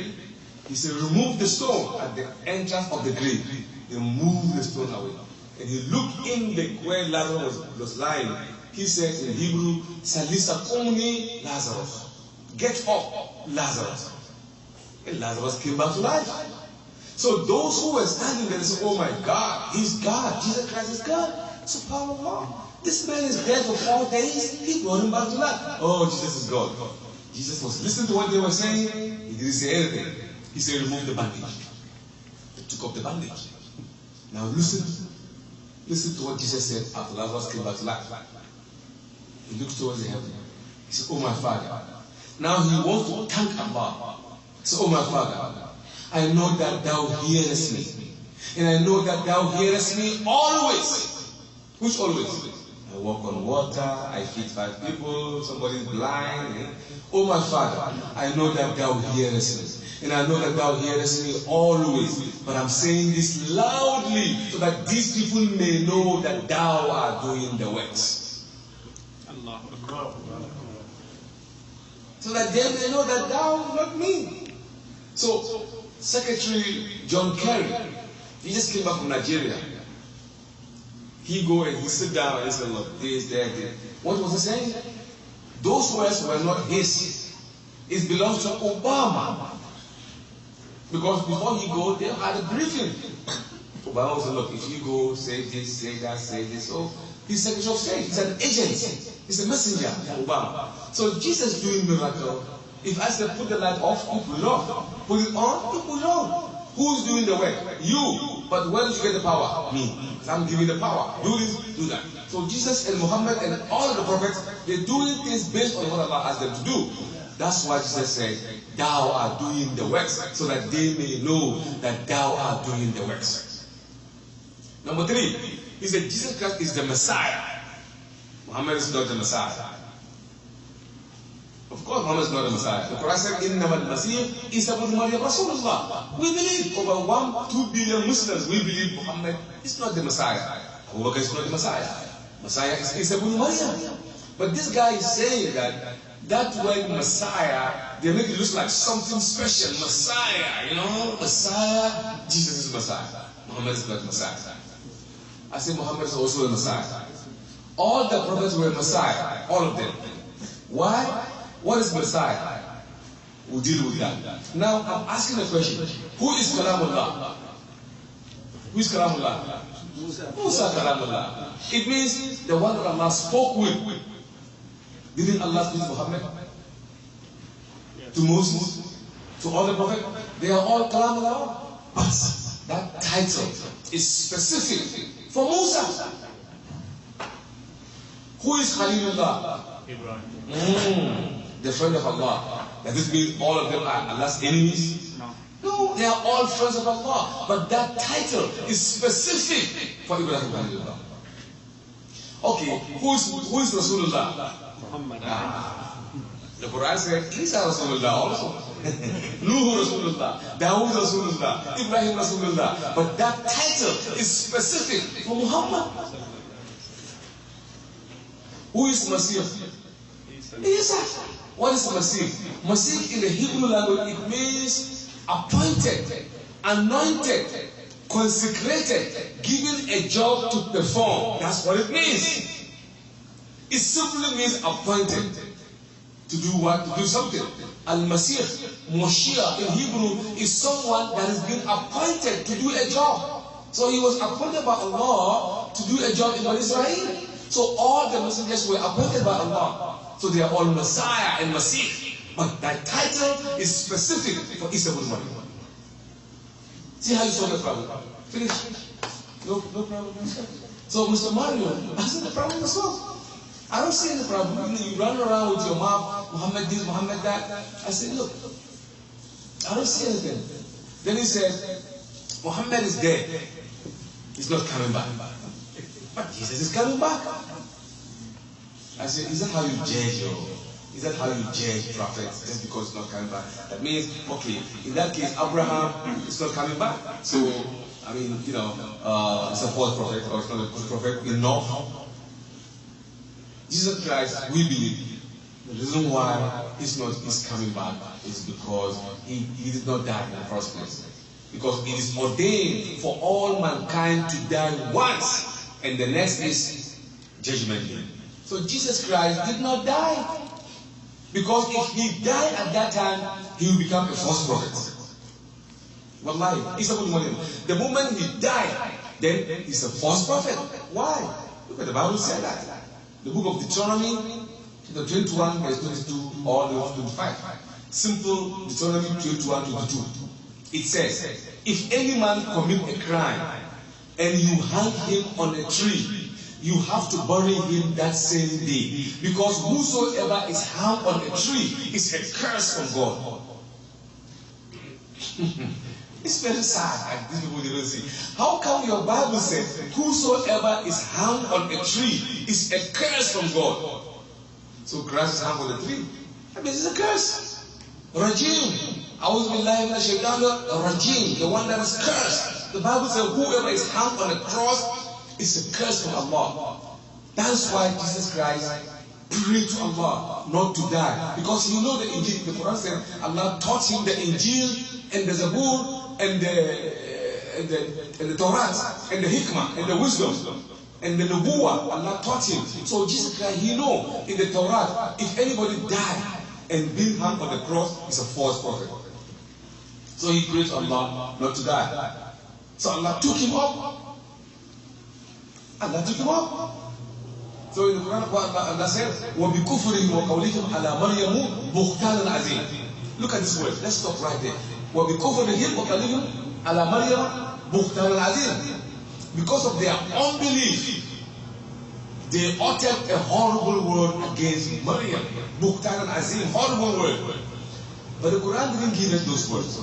He said, remove the stone at the entrance of the grave. They move the stone away. And he looked in where Lazarus was lying. He said in Hebrew, Salisa Kumni Lazarus. Get up, Lazarus. And Lazarus came back to life. So those who were standing there, they said, oh my God, he's God. Jesus Christ is God. SubhanAllah. This man is dead for 4 days. He brought him back to life. Oh, Jesus is God. Jesus was listening to what they were saying. He didn't say anything. He said, remove the bandage. They took up the bandage. Now listen to what Jesus said after Lazarus came back to life. He looked towards the heaven. He said, oh my Father. Now he wants to thank Allah. He said, oh my Father, I know that thou hearest me. And I know that thou hearest me always. Which always? I walk on water, I feed 5 people, somebody is blind. Oh my Father, I know that thou hearest me. And I know that thou hearest me always. But I'm saying this loudly so that these people may know that thou art doing the works. Allah. So that they may know that thou, not me. So, Secretary John Kerry, he just came back from Nigeria. He go and he sit down and he said, look, this, that, this. What was he saying? Those words were not his. It belongs to Obama. Because before he go, they had a briefing. Obama said, look, if you go, say this, say that, say this. So he's Secretary of State. He's an agent. He's a messenger for Obama. So Jesus doing miracle. If I say put the light off, people know. Put it on, people know. Who's doing the work? You. But where did you get the power? Me. So I'm giving the power. Do this, do that. So Jesus and Muhammad and all of the prophets, they're doing things based on what Allah asked them to do. That's why Jesus said, thou art doing the works, so that they may know that thou art doing the works. Number 3, he said Jesus Christ is the Messiah. Muhammad is not the Messiah. Of course, Muhammad is not the Messiah. The Quran said, إِنَّمَا الْمَسِيحِ Isa ibn Maryam Rasulullah. We believe, over 1-2 billion Muslims, we believe Muhammad is not the Messiah. Abu Bakr is not the Messiah. Messiah is Isa ibn Maryam. But this guy is saying that word Messiah, they make it look like something special. Messiah, Messiah. Jesus is Messiah. Muhammad is not Messiah. I say Muhammad is also a Messiah. All the prophets were Messiah, all of them. Why? What is Messiah? We'll deal with that. Now, I'm asking a question. Who is Kalamullah? Who is Kalamullah? Musa Kalamullah. It means the one that Allah spoke with. Didn't Allah speak to Muhammad? To Moses? To all the prophets? They are all Kalamullah. But that title is specific for Musa. Who is Khalilullah? Ibrahim. The friend of Allah. Does this mean all of them are Allah's enemies? No. No, they are all friends of Allah. But that title is specific for Ibrahim Khalilullah. Okay, who is Rasulullah? Muhammad. The Quran said Isa Rasulullah also. Nuhu Rasulullah. Dawood Rasulullah. Ibrahim Rasulullah. But that title is specific for Muhammad. Who is Masih? Isa. What is Masih? Masih in the Hebrew language, it means appointed, anointed, consecrated, given a job to perform. That's what it means. It simply means appointed. To do what? To do something. Al-Masih, Moshiach in Hebrew, is someone that has been appointed to do a job. So he was appointed by Allah to do a job in Israel. So all the messengers were appointed by Allah. So they are all Messiah and Masih. But that title is specific for Isa ibn Maryam. See how you solve the problem? Finish. No problem. So Mr. Mario, I said the problem is solved. I don't see any problem. You run around with your mouth, Muhammad this, Muhammad that. I said, look, I don't see anything. Then he said, Muhammad is dead. He's not coming back. But Jesus is coming back. I said, is that how you judge prophets just because it's not coming back? That means, okay, in that case, Abraham is not coming back. So, I mean, it's a false prophet or it's not a good prophet enough. Jesus Christ, we believe, the reason why he's coming back is because he did not die in the first place. Because it is ordained for all mankind to die once, and the next is judgment day. So Jesus Christ did not die. Because if he died at that time, he will become a false prophet. Wallahi, the moment he died, then he's a false prophet. Why? Look at the Bible said that. The book of Deuteronomy, chapter 21, verse 22, all the way to 25. Simple Deuteronomy 21, 22. It says, if any man commit a crime and you hang him on a tree, you have to bury him that same day. Because whosoever is hung on a tree is a curse from God. It's very sad, and these people didn't see. How come your Bible says, whosoever is hung on a tree is a curse from God? So Christ is hung on a tree. I mean, it's a curse. Rajim. Rajim, the one that is cursed. The Bible says, whoever is hung on a cross is a curse from Allah. That's why Jesus Christ prayed to Allah not to die. Because he knew the Injil. The Quran said, Allah taught him the Injil and the Zabur and the Torah and the Hikmah and the wisdom and the Nubuwah. Allah taught him. So Jesus Christ, he know in the Torah, if anybody died and being hung on the cross, is a false prophet. So he prayed to Allah not to die. So Allah took him up. Allah took him up. So in the Quran, Allah said, وَبِكُفْرِهِمْ وَقَوْلِهِمْ عَلَى مَرْيَمُ بُخْتَانًا عَظِيمًا. Look at this word. Let's stop right there. وَبِكُفْرِهِمْ وَقَوْلِهِمْ عَلَى مَرْيَمَ بُخْتَانًا عَظِيمًا. Because of their unbelief, they uttered a horrible word against Maryam. Bukhtan al-Azim, horrible word. But the Quran didn't give us those words.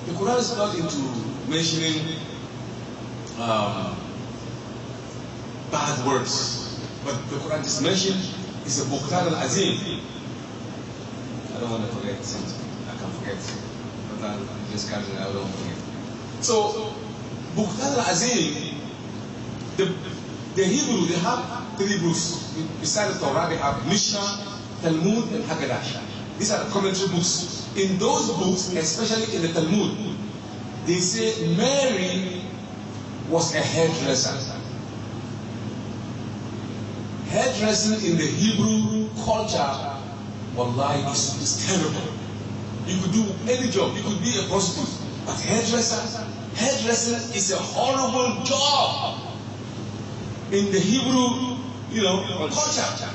The Quran is not into mentioning bad words. But the Quran just mentioned is a Bukhtan al-Azim. I don't want to forget something. I can forget. But I'm just carrying I don't forget. So, Bukhtan al-Azim, the Hebrew, they have three books. Besides the Torah, they have Mishnah, Talmud, and Haggadah. These are the commentary books. In those books, especially in the Talmud, they say Mary was a hairdresser. Hairdressing in the Hebrew culture, wallahi, is terrible. You could do any job. You could be a prostitute. But hairdressing is a horrible job in the Hebrew, culture.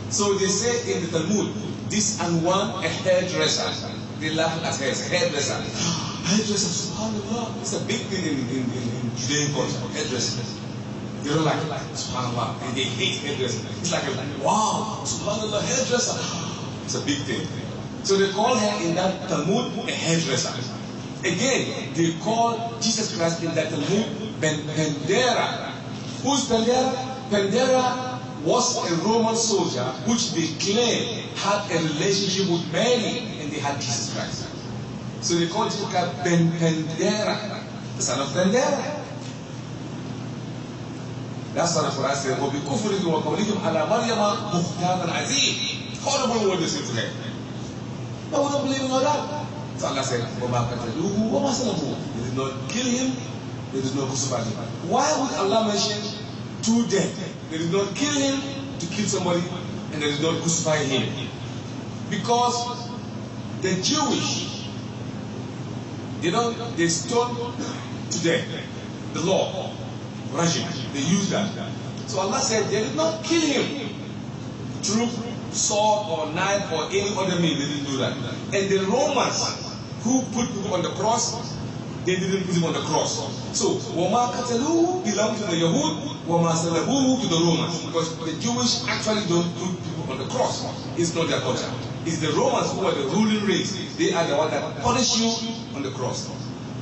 So they say in the Talmud, this and one a hairdresser. They laugh at her as a hairdresser. Hairdresser, subhanAllah. It's a big thing in Judean culture, hairdresser. They don't like it, subhanAllah. And they hate hairdresser. It's like, wow, subhanAllah, hairdresser. It's a big thing. So they call her in that Talmud a hairdresser. Again, they call Jesus Christ in that Talmud Pendera. Who's Pendera? Pendera was a Roman soldier which they claim had a relationship with Mary, and they had Jesus Christ. So they call Jesus Christ Pendera, the son of Pendera. That's what the Quran says. وَبِكُفْرِهِمْ وَقَوْلِهِمْ عَلَى مَرْيَمَ بُخْتَانًا عَظِيمًا. Horrible word they say to her. But we don't believe in all that. So Allah said, وَمَا قَتَلُوهُ وَمَا صَلَبُوهُ. They did not kill him. They did not crucify him. Why would Allah mention two deaths? They did not kill him to kill somebody, and they did not crucify him. Because the Jewish, they stone to death. The law, Rajim, they use that. So Allah said they did not kill him through sword or knife or any other means. They didn't do that. And the Romans who put people on the cross, they didn't put him on the cross. So, وَمَا قَتَلُوهُ belonged to the Yahud, وَمَا صَلَبُوهُ to the Romans. Because the Jewish actually don't put people on the cross. It's not their culture. It's the Romans who are the ruling race. They are the ones that punish you on the cross.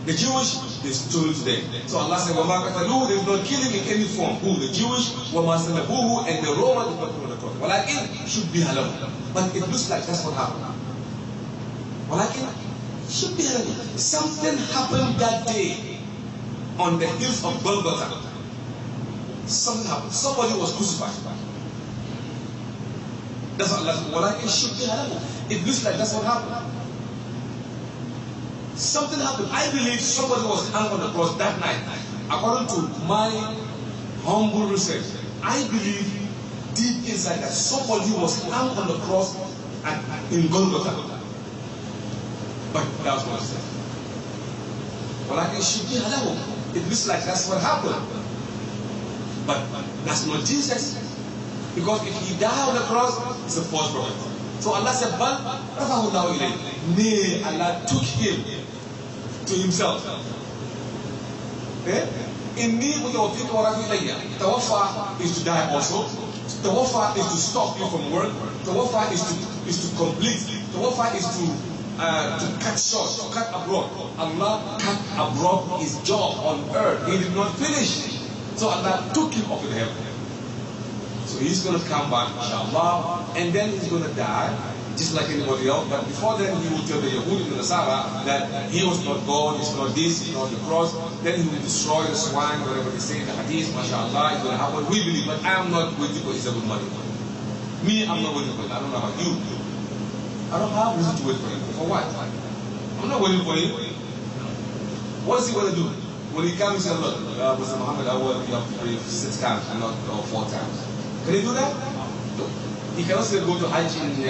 The Jewish, they stole to them. So Allah said, وَمَا قَتَلُوهُ, they did not kill him in any form. Who? The Jewish, وَمَا صَلَبُوهُ, and the Romans did not put him on the cross. وَلَكِنْ should be halal. But it looks like that's what happened. وَلَكِنْ should be halal. Something happened that day on the hills of Golgotha. Something happened. Somebody was crucified. That's what Allah said. وَلَكِنْ شُبِّهَ لَهُمْ. It looks like that's what happened. Something happened. I believe somebody was hung on the cross that night. According to my humble research, I believe deep inside that somebody was hung on the cross in Golgotha. But that's what it says. وَلَكِنْ شُبِّهَ لَهُمْ. It looks like that's what happened. But that's not Jesus. Because if he died on the cross, it's a false prophet. So Allah said, "Bal rafahu Allahu ilayhi." Nay, Allah took him to himself. Inni mutawafika wa rafi ilayya. Tawaffa is to die also. Tawaffa is to stop you from work. Tawaffa is to complete. Tawaffa is to cut short, to cut abroad. Allah cut abroad his job on earth. He did not finish. So Allah took him up in heaven. So he's going to come back, inshallah, and then he's going to die, just like anybody else. But before then, he will tell the Yahudi and the Nasara that he was not God, he's not this, he's not the cross. Then he will destroy the swine, whatever they say in the hadith, mashallah, it's going to happen. We believe, but I am not waiting for Isa bin Maryam. Me, I'm not waiting for him. I don't know about you. I don't have reason to wait for him. For what? I'm not waiting for him. What is he going to do? When he comes, he says, look, Mr. Muhammad, you have to pray 6 times and not 4 times. Can he do that? No. He cannot say go to Hajj in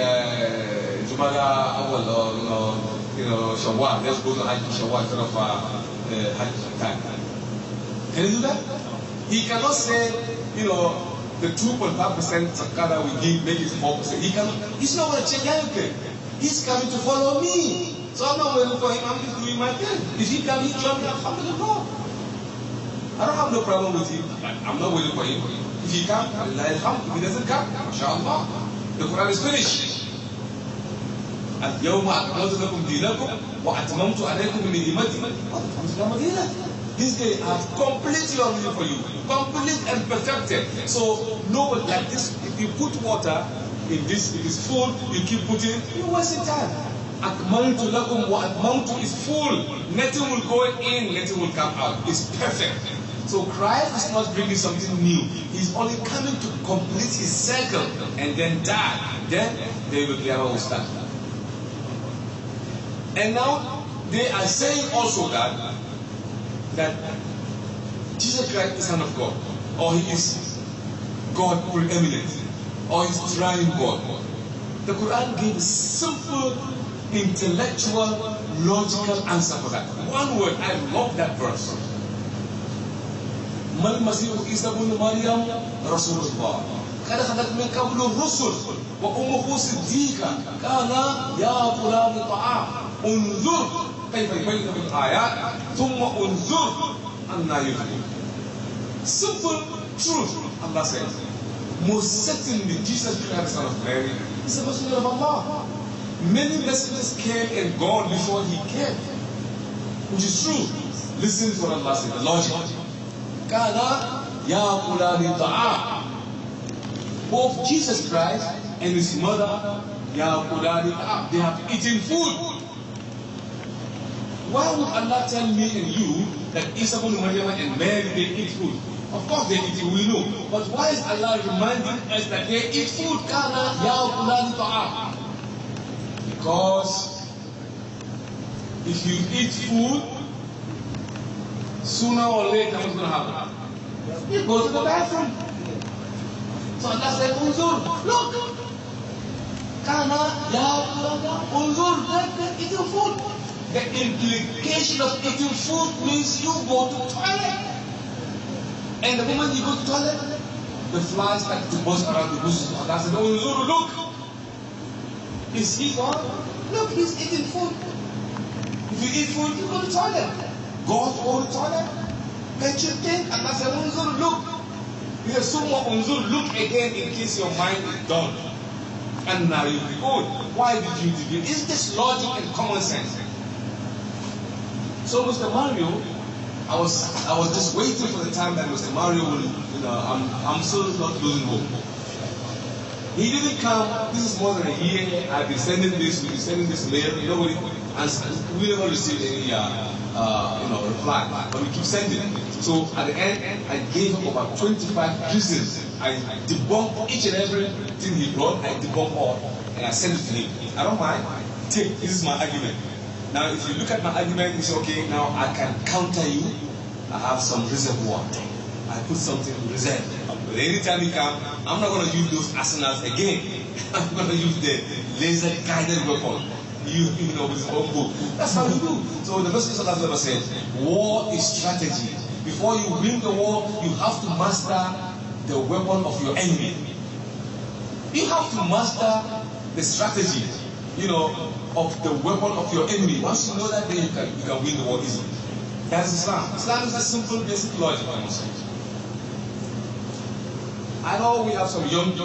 Jumada awal or Shawwal. Let's go to Hajj in Shawwal instead of Hajj time. Can he do that? He cannot say, the 2.5% zakata we give, make it 4%. He's not going to change anything. He's coming to follow me. So I'm not waiting for him, I'm just doing my thing. If he comes, he joins me, alhamdulillah. I don't have no problem with him. I'm not waiting for him. If he comes, alhamdulillah. If he doesn't come, mashallah. The Quran is finished. اليوم أكملت لكم دينكم وأتممت عليكم نعمتي وأتممت لكم دينكم. This day I have completely done for you, complete and perfected. So nobody like this. If you put water in this, it is full. You keep putting, you're wasting time. Akmaltu lakum wa atmamtu is full. Nothing will go in, nothing will come out. It's perfect. So Christ is not bringing something new. He's only coming to complete his circle and then die. Then they will start. And now they are saying also that Jesus Christ is the Son of God, or he is God preeminent, or he is trying God. The Quran gave a simple, intellectual, logical answer for that. One word, I love that verse. ما المسيح عيسى بن مريم رسول الله قد خلت من قبل الرسل وأمه صديقة كان يأكلان الطعام انظر كيف يبين بالآيات ثم انظر أنى يفعلون. Simple truth, Allah says. Most certainly, Jesus Christ, Son of Mary, is a messenger of Allah. Many messengers came and gone before he came, which is true. Listen to what Allah said, the logic. Kana ya'kulani ta'am. Both Jesus Christ and his mother, ya'kulani ta'am, they have eaten food. Why would Allah tell me and you that Isa ibn Maryam and Mary, they eat food? Of course they eat it, we know. But why is Allah reminding us that they eat food? Kana ya'kulani ta'am. Because if you eat food, sooner or later what's going to happen? You go to the bathroom. So Allah said, Unzur, look. Kana ya'kulani unzur, they're eating food. The implication of eating food means you go to the toilet. And the moment you go to the toilet, the flies start to buzz around the bushes. Allah said, Unzur, look. Is he gone? Look, he's eating food. If you eat food, you go to the toilet. God go to the toilet. Can't you think? Allah said, Unzur, look. He said, Summa Unzur, look again in case your mind is done. And now you'll be good. Why did you do it? It's just logic and common sense. So Mr. Mario, I was just waiting for the time that Mr. Mario will, I'm still not losing hope. He didn't come. This is more than a year. I've been sending this, we've been sending this mail. answer. We never received any reply, but we keep sending. So at the end, I gave him about 25 reasons. I debunked each and every thing he brought. I debunked all, and I sent it to him. I don't mind. Take, this is my argument. Now, if you look at my argument, it's okay. Now I can counter you. I have some reservoir. I put something in reserve. But anytime you come, I'm not going to use those arsenals again. I'm going to use the laser guided weapon. You know, with his own book. That's how you do. So the Messenger Sallallahu Alaihi Wasallam said, war is strategy. Before you win the war, you have to master the weapon of your enemy. You have to master the strategy, of the weapon of your enemy. Once you know that, then you can win the war easily. That is Islam. Islam is a simple, basic logic, I must say. I know we have some young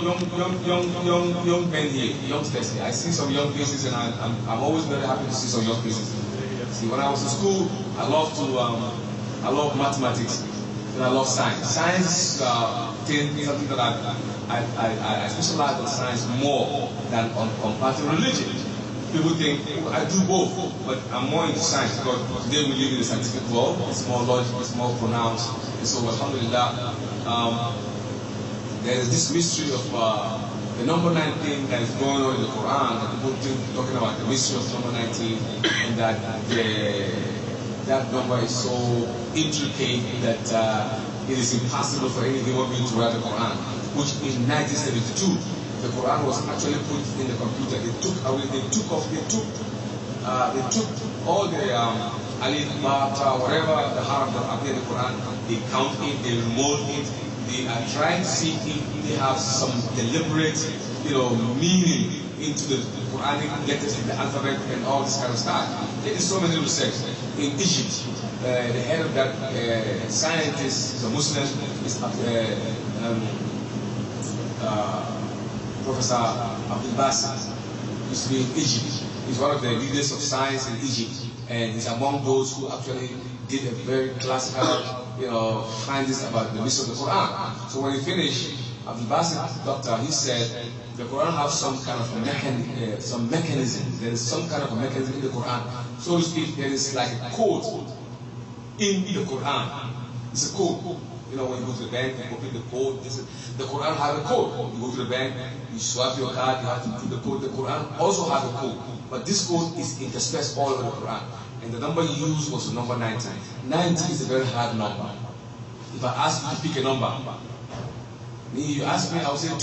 men here, youngsters here. I see some young faces, and I'm always very happy to see some young faces. See, when I was in school, I love mathematics, and I love science. Science is something that I specialize in science more than compared to religion. People think I do both, but I'm more into science because today we live in a scientific world. It's more logical, it's more pronounced. And so, alhamdulillah, there is this mystery of the number 19 that is going on in the Quran, that people talking about the mystery of number 19, and that that number is so intricate that it is impossible for any human being to write the Quran, which in 1972, the Quran was actually put in the computer. They took all the alif, ba, ta, whatever the harf that appear in the Quran, they count it, they remold it. They are trying to see if they have some deliberate, meaning into the Quranic letters in the alphabet and all this kind of stuff. There is so many research. In Egypt, the head of that scientist is a Muslim, is Professor Abdul Basit. Used to be in Egypt. He's one of the leaders of science in Egypt, and he's among those who actually did a very classical findings about the mystery of the Quran. So when he finished, Abdul Basit, doctor, he said the Quran has some kind of mechanism. There is some kind of a mechanism in the Quran. So to speak, there is like a code in the Quran. It's a code. When you go to the bank, you open the code. The Quran has a code. You go to the bank, you swipe your card, you have to put the code. The Quran also has a code. But this code is interspersed all over the Quran. And the number you used was the number 19. 19 is a very hard number. If I ask you to pick a number, you ask me, I will say 2.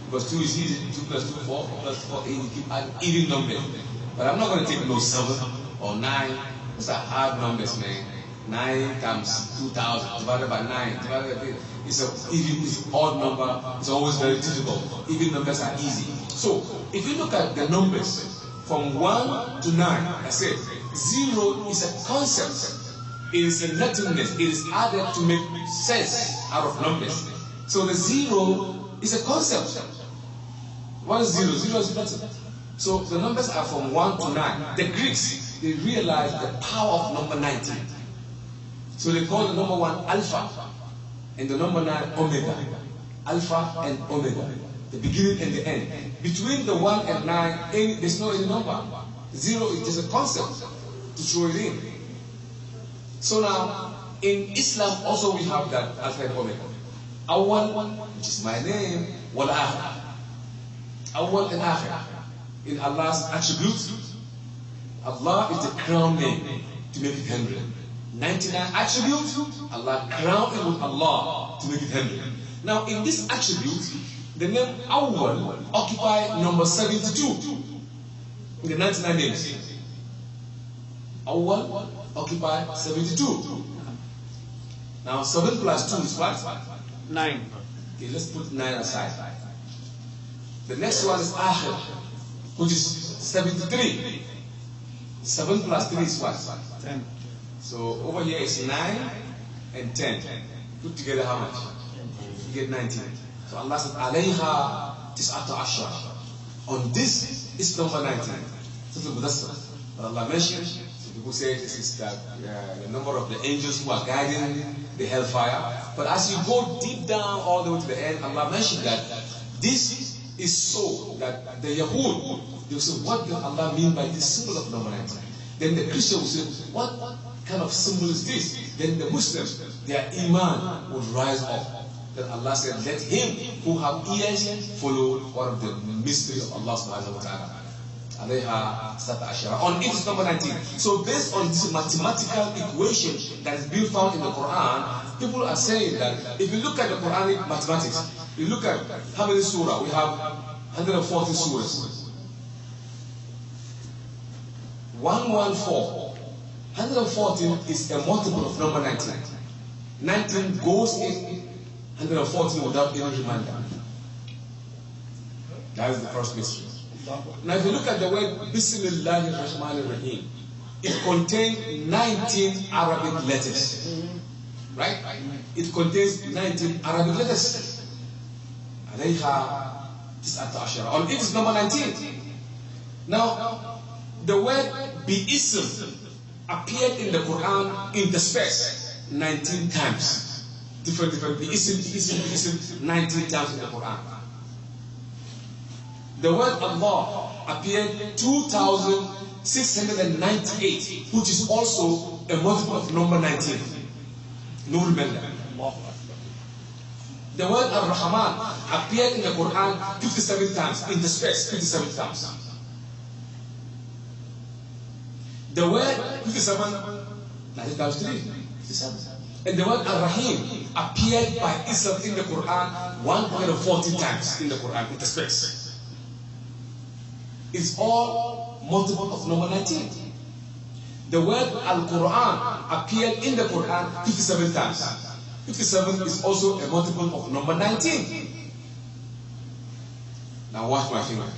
Because 2 is easy. 2 plus 2, 4, 4 plus 4, 8. You keep adding even numbers. But I'm not going to take no 7 or 9. Those are hard numbers, man. 9 times 2,000 divided by 9. Divided by 8. It's an odd number. It's always very difficult. Even numbers are easy. So, if you look at the numbers, from 1 to 9, I said, 0 is a concept. It is a nothingness. It is added to make sense out of numbers. So the 0 is a concept. What is 0? 0 is nothing. So the numbers are from 1 to 9. The Greeks, they realized the power of number 19. So they call the number 1 alpha and the number 9 omega. Alpha and omega. The beginning and the end. Between the 1 and 9, there's no any number. 0 is just a concept to throw it in. So now, in Islam also we have that alpha and omega. Awal, which is my name, wal akhir. Awal and akhir. In Allah's attributes, Allah is the crown name to make it 100. 99 attributes, Allah crown it with Allah to make it 100. Now in this attribute, the name Awal occupy number 72 in the 99 names. Awal occupy 72. Now 7 plus 2 is what? 9. Okay, let's put 9 aside. The next one is Akhir, which is 73. 7 plus 3 is what? 10. So over here is 9 and 10. Put together how much? You get 19. So Allah said, Alayha tis'ata ashar. On this is number 19. But Allah mentioned, so people say this is the number of the angels who are guiding the hellfire. But as you go deep down all the way to the end, Allah mentioned that this is so that the Yahud, they say, what does Allah mean by this symbol of number 19? Then the Christian will say, what kind of symbol is this? Then the Muslims, their iman would rise up. Then Allah said, let him who have ears follow one of the mysteries of Allah subhanahu wa ta'ala. Alayha Sata Ashara. On it is number 19. So based on this mathematical equation that is being found in the Quran, people are saying that if you look at the Quranic mathematics, you look at how many surah, we have 140 surahs. 114. 114 is a multiple of number 19. 19 goes in 114 without any reminder. That is the first mystery. Now if you look at the word Bismillahir Rahmanir Rahim, it contains 19 Arabic letters. Right? It contains 19 Arabic letters. Alayha Tis'ata Ashara. On it is number 19. Now, the word Bi'ism appeared in the Quran interspersed 19 times. Different Bi'ism, 19 times in the Quran. The word Allah appeared 2,698, which is also a multiple of number 19. No remember. The word Ar-Rahman appeared in the Quran 57 times, interspersed 57 times. The word 57, 19 times 3, 57. And the word Ar-Rahim appeared by itself in the Quran 140 times in the Quran, interspersed. It's all multiple of number 19. The word Al-Quran appeared in the Quran 57 times. 57 is also a multiple of number 19. Now watch my finger.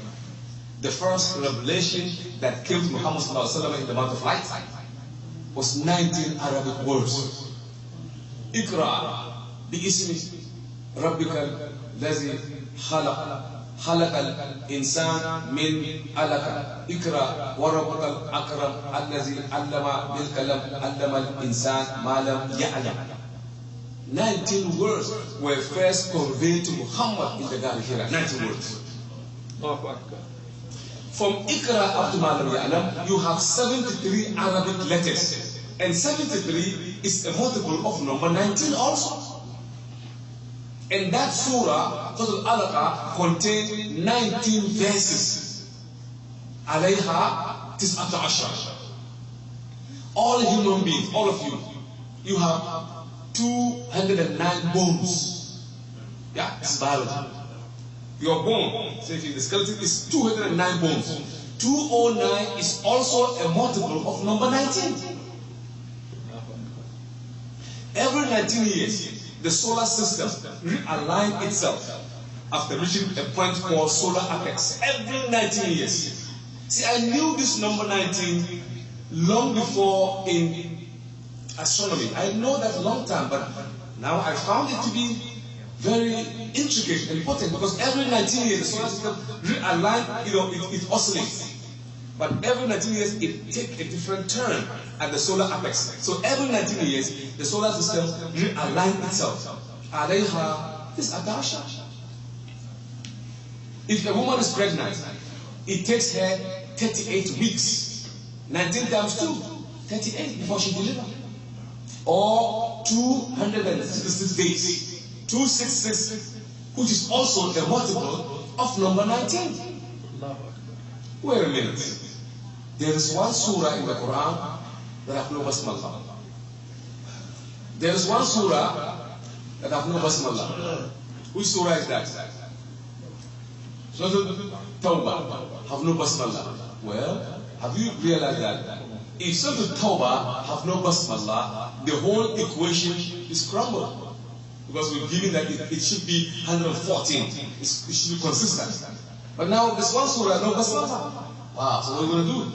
The first revelation that came to Muhammad ﷺ in the month of light was 19 Arabic words. Ikra bi'ismi rabbikal ladzi khalaq. خلق الإنسان من علق اقرأ وربك الأكرم الذي علم بالقلم علم الإنسان ما لم يعلم. 19 words were first conveyed to Muhammad in the Garden of Hira. 19 words. From Iqra up to Ma lam ya'lam, you have 73 Arabic letters. And 73 is a multiple of number 19 also. And that surah, Surah Al-Alaqa, contains 19 verses. Alayha Tis'ata Ashar. All human beings, all of you, you have 209 bones. Yeah, it's biology. Your bone, say the skeleton is 209 bones. 209 is also a multiple of number 19. Every 19 years, the solar system realigns itself after reaching a point called solar apex. Every 19 years. See, I knew this number 19 long before in astronomy. I know that a long time, but now I found it to be very intricate and important because every 19 years the solar system realigns, it oscillates. But every 19 years it takes a different turn at the solar apex. So every 19 years the solar system realigns itself. Alayha is Adasha. If a woman is pregnant, it takes her 38 weeks. 19 times 2, 38 before she delivers. Or 266 days. 266, which is also the multiple of number 19. Wait a minute. There is one surah in the Quran that have no basmala. There is one surah that have no basmala. Which surah is that? Surah Tawbah have no basmala. Well, have you realized that if Surah Tawbah have no basmala, the whole equation is crumbled? Because we're giving that it should be 114. It should be consistent. But now this one surah, no basmala. Wow, so what are we going to do?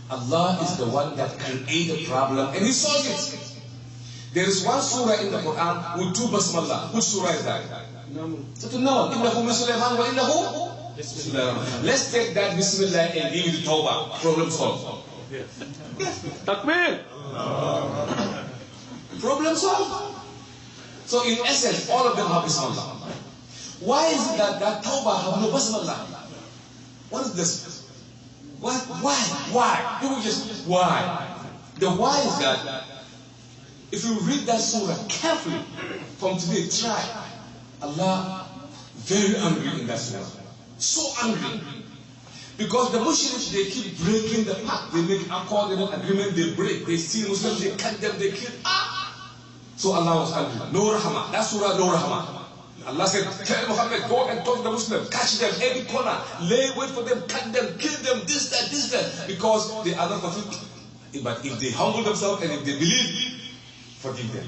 Allah is the one that created a problem and He solved it. There is one surah in the Quran with 2 basmala. Which surah is that? Surah An-Naml. Innahu min Sulaiman wa innahu. Let's take that Bismillah and give it to Tawbah. Problem solved. Takbir. Problem solved. So in essence, all of them have Bismillah. Why is it that Tawbah have no Basmillah? What is this? What? Why? Why? People just, why? The why is that if you read that surah carefully, from today, try. Allah, very angry in that surah. So angry. Because the Muslims, they keep breaking the pact. They make accord, they make agreement, they break. They steal Muslims, they cut them, they kill. So Allah was angry. No rahmah. That surah, no rahmah. Allah said, tell Muhammad, go and talk to the Muslims, catch them every corner, lay wait for them, cut them, kill them, this, that, because they are not fulfilled. But if they humble themselves and if they believe, forgive them.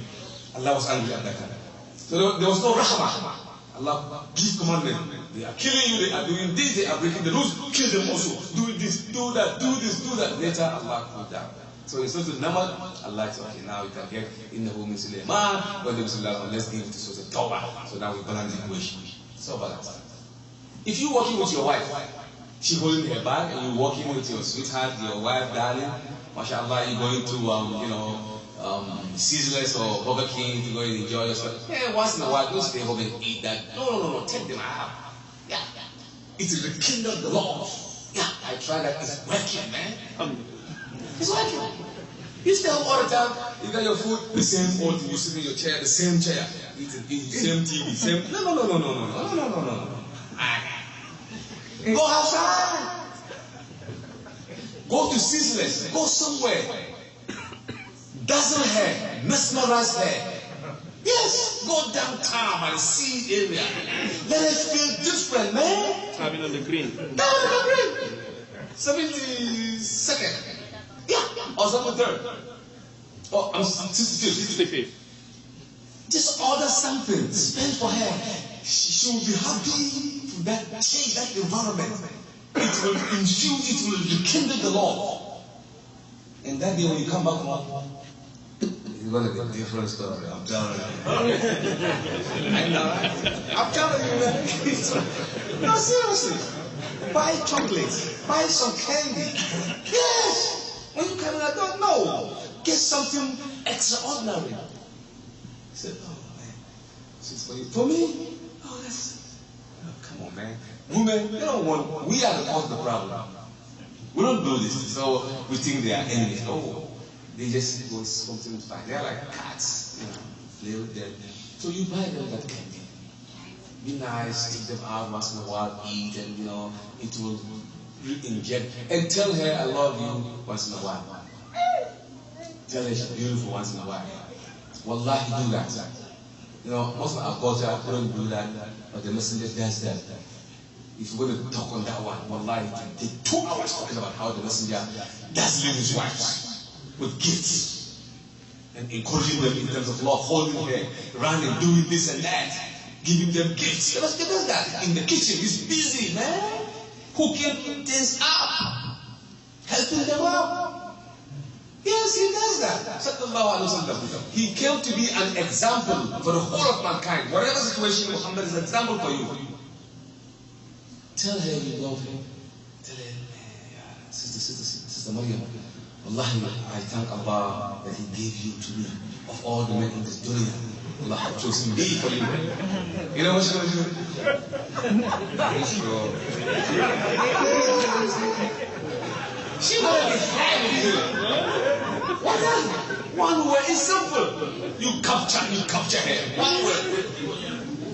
Allah was angry at that time. So there was no rahmah. Allah gives commandment. They are killing you, they are doing this, they are breaking the rules, kill them also. Do this, do that, do this, do that. Later Allah cooled down. So in Surah Al-Naml, Allah said, okay, now we can get innahu min Sulaiman, but let's give it to Surah Tawbah. So now we balance the equation. So balance. If you're working with your wife, she holding her bag, and you're working with your sweetheart, your wife, darling, mashallah, you're going to, Sizzlers or Burger King to go and enjoy yourself. Yeah, once in a while, don't stay home and eat that. No, take them out. Yeah. It is the kingdom of the Lord. Yeah, I tried that. It's working, man. It's working. You stay home all the time. You got your food, the same old thing. You sit in your chair, the same chair. Eating, same TV, same. No. Go outside. Go to Sizzlers. Go somewhere. Dazzle her, mesmerize her. Yes, go downtown by the sea area. Let it feel different, man. Having on the green. Down on the green. 72nd. Yeah, or 73rd. Oh, I'm 65th. Just order something, spend for her. She will be happy for that change, that environment. It will infuse, it will rekindle the Lord. And that day when you come back home, it's going to be a different story, I'm telling you. I know, I'm telling you, man. No, seriously. Buy chocolates, buy some candy. Yes! When you come in, I don't know. Get something extraordinary. He said, oh, man. She's for you. For me? Oh, that's... Oh, come on, man. Women, they don't want... We are the cause of the problem. We don't do this, so we think they are enemies. No. They just want something to buy. They're like cats, play with them. So you buy them that candy. Be nice, take them out once in a while, eat, and it will inject. And tell her I love you once in a while. Tell her she's beautiful once in a while. Wallahi, do that. Most of our culture couldn't do that, but the messenger does that. If you're going to talk on that one, wallahi, take 2 hours talking about how the messenger does live his wives. With gifts and encouraging them in terms of love, holding her, running, doing this and that, giving them gifts. The Messenger does that in the kitchen. He's busy, man, cooking things up, helping them out. Yes, he does that. He came to be an example for the whole of mankind. Whatever situation, Muhammad is an example for you. Tell her you love him. Tell her, Sister Maryam. Wallahi, I thank Allah that He gave you to me. Of all the men in this dunya, Allah has chosen me for you. You know what she's going to do? She will be happy. What else? One word is simple. You capture her. One word.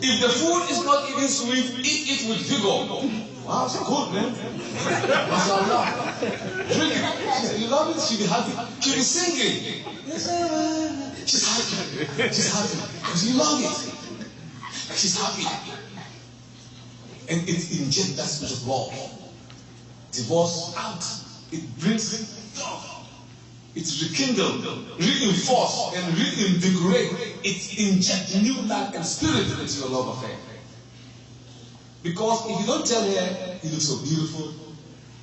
If the food is not even sweet, eat it with vigor. Wow, so good, man. MashaAllah. Drink it. You love it, she'll be happy. She'll be singing. She's happy. She's happy. Because you love it. She's happy. And it injects that spirit of love. Divorce out. It brings love. It rekindles, reinforces, and reinvigorates. It injects new life and spirit into your love affair. Because if you don't tell her, you look so beautiful,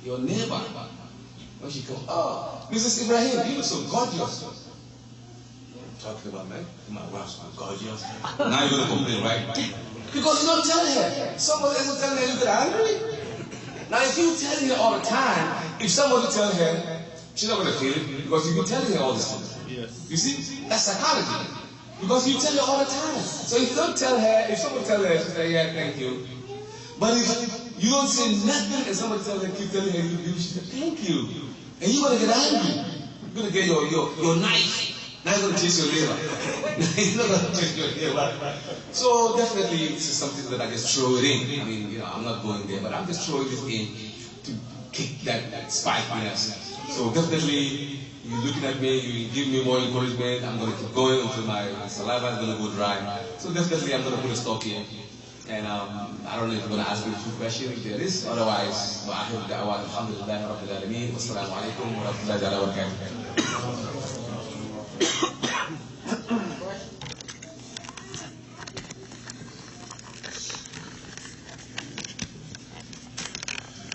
your neighbor, when she comes, oh, Mrs. Ibrahim, you look so gorgeous. I'm talking about, man, my wife's so gorgeous. Now you're going to complain, right? Because you don't tell her. Somebody else will tell her you get angry. Now if you tell her all the time, if somebody tell her, she's not going to feel it, because you've been telling her all this time. Yes. You see, that's psychology. Because you tell her all the time. So if you don't tell her, if someone tell her, she say, yeah, thank you. But if You don't say nothing, and somebody keep telling her, you should say, thank you. And you're going to get angry. You're going to get your knife. Now you're going to chase your neighbor. You're not going to chase your neighbor. So definitely, this is something that I just throw it in. I mean, I'm not going there, but I'm just throwing this in to kick that spikiness. So definitely, you're looking at me, you give me more encouragement, I'm going to keep going until my saliva is going to go dry. So definitely I'm going to put a stop here. And I don't know if you're going to ask me a few questions, if there is. Otherwise, وآخر دعوات الحمد لله رب العالمين والسلام عليكم ورحمة الله تعالى وبركاته.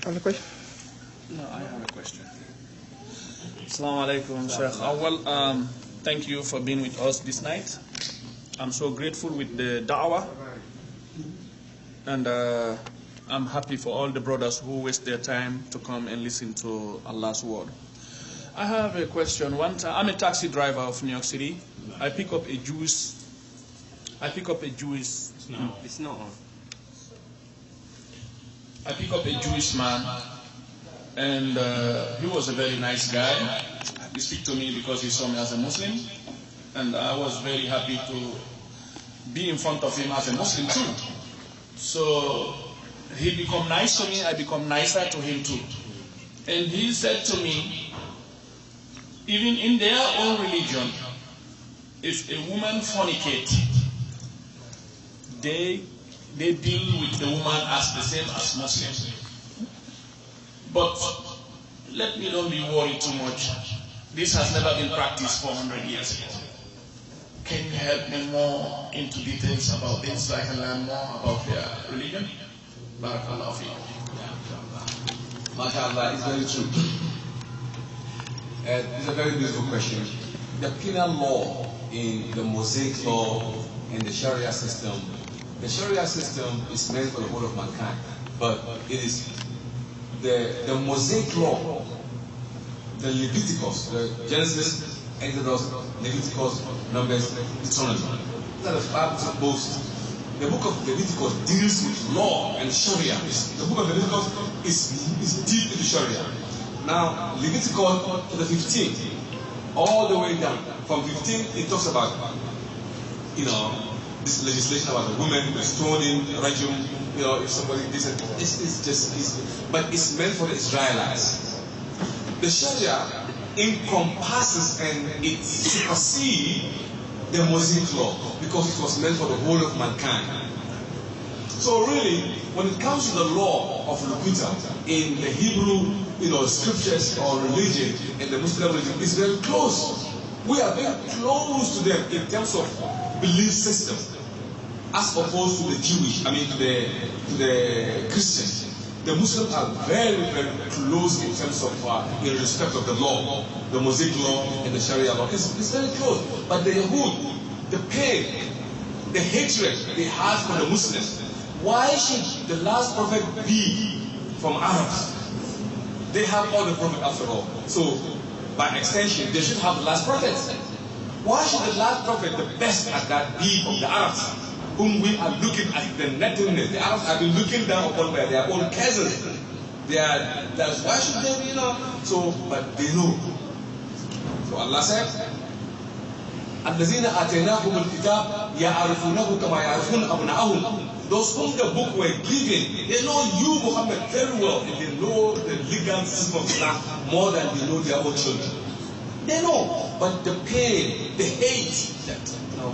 Have a question? No, I have a question. Assalamu alaikum, Shierkh. Awal, thank you for being with us this night. I'm so grateful with the da'wah. And I'm happy for all the brothers who waste their time to come and listen to Allah's word. I have a question. One time, I'm a taxi driver of New York City. I pick up a Jewish. It's not on. I pick up a Jewish man, and he was a very nice guy. He spoke to me because he saw me as a Muslim, and I was very happy to be in front of him as a Muslim too. So he become nice to me, I become nicer to him too. And he said to me, even in their own religion, if a woman fornicate, they deal with the woman as the same as Muslims. But let me not be worried too much. This has never been practiced 400 years ago. Can you help me more into details about this so I can learn more about their religion? Barakallahu fiikum. MashaAllah, it's very true. It's a very beautiful question. The penal law in the Mosaic law and the Sharia system, the Sharia system is meant for the whole of mankind, but it is the Mosaic law, the Leviticus, the Genesis, Exodus, Leviticus, Numbers, Deuteronomy. These are the 5 books of Moses. The book of Leviticus deals with law and Sharia. The book of Leviticus is deep into Sharia. Now, Leviticus to the 15th, all the way down. From 15, it talks about, this legislation about the woman, the stoning, the regime, if somebody this and but it's meant for the Israelites. The Sharia encompasses and it supersedes the Mosaic law because it was meant for the whole of mankind. So really, when it comes to the law of Lukuta in the Hebrew, scriptures or religion in the Muslim religion, it's very close. We are very close to them in terms of belief system, as opposed to the Jewish, to the Christians. The Muslims are very, very close in terms of, in respect of the law, the Mosaic law and the Sharia law. It's very close. But the Yahud, the pain, the hatred they have for the Muslims, why should the last prophet be from Arabs? They have all the prophets after all. So, by extension, they should have the last prophets. Why should the last prophet, the best at that, be from the Arabs, whom we are looking at the nothingness? The Arabs have been looking down upon by their own cousins. Why should they be, So, but they know. So Allah said, الَّذِينَ آتَيْنَاهُمُ الْكِتَابَ يَعْرِفُونَهُ كَمَا يَعْرِفُونَ أَبْنَاءَهُمْ. Those whom the book were given, they know you, Muhammad, very well, and they know the legal system of Islam more than they know their own children. They know, but the pain, the hate, that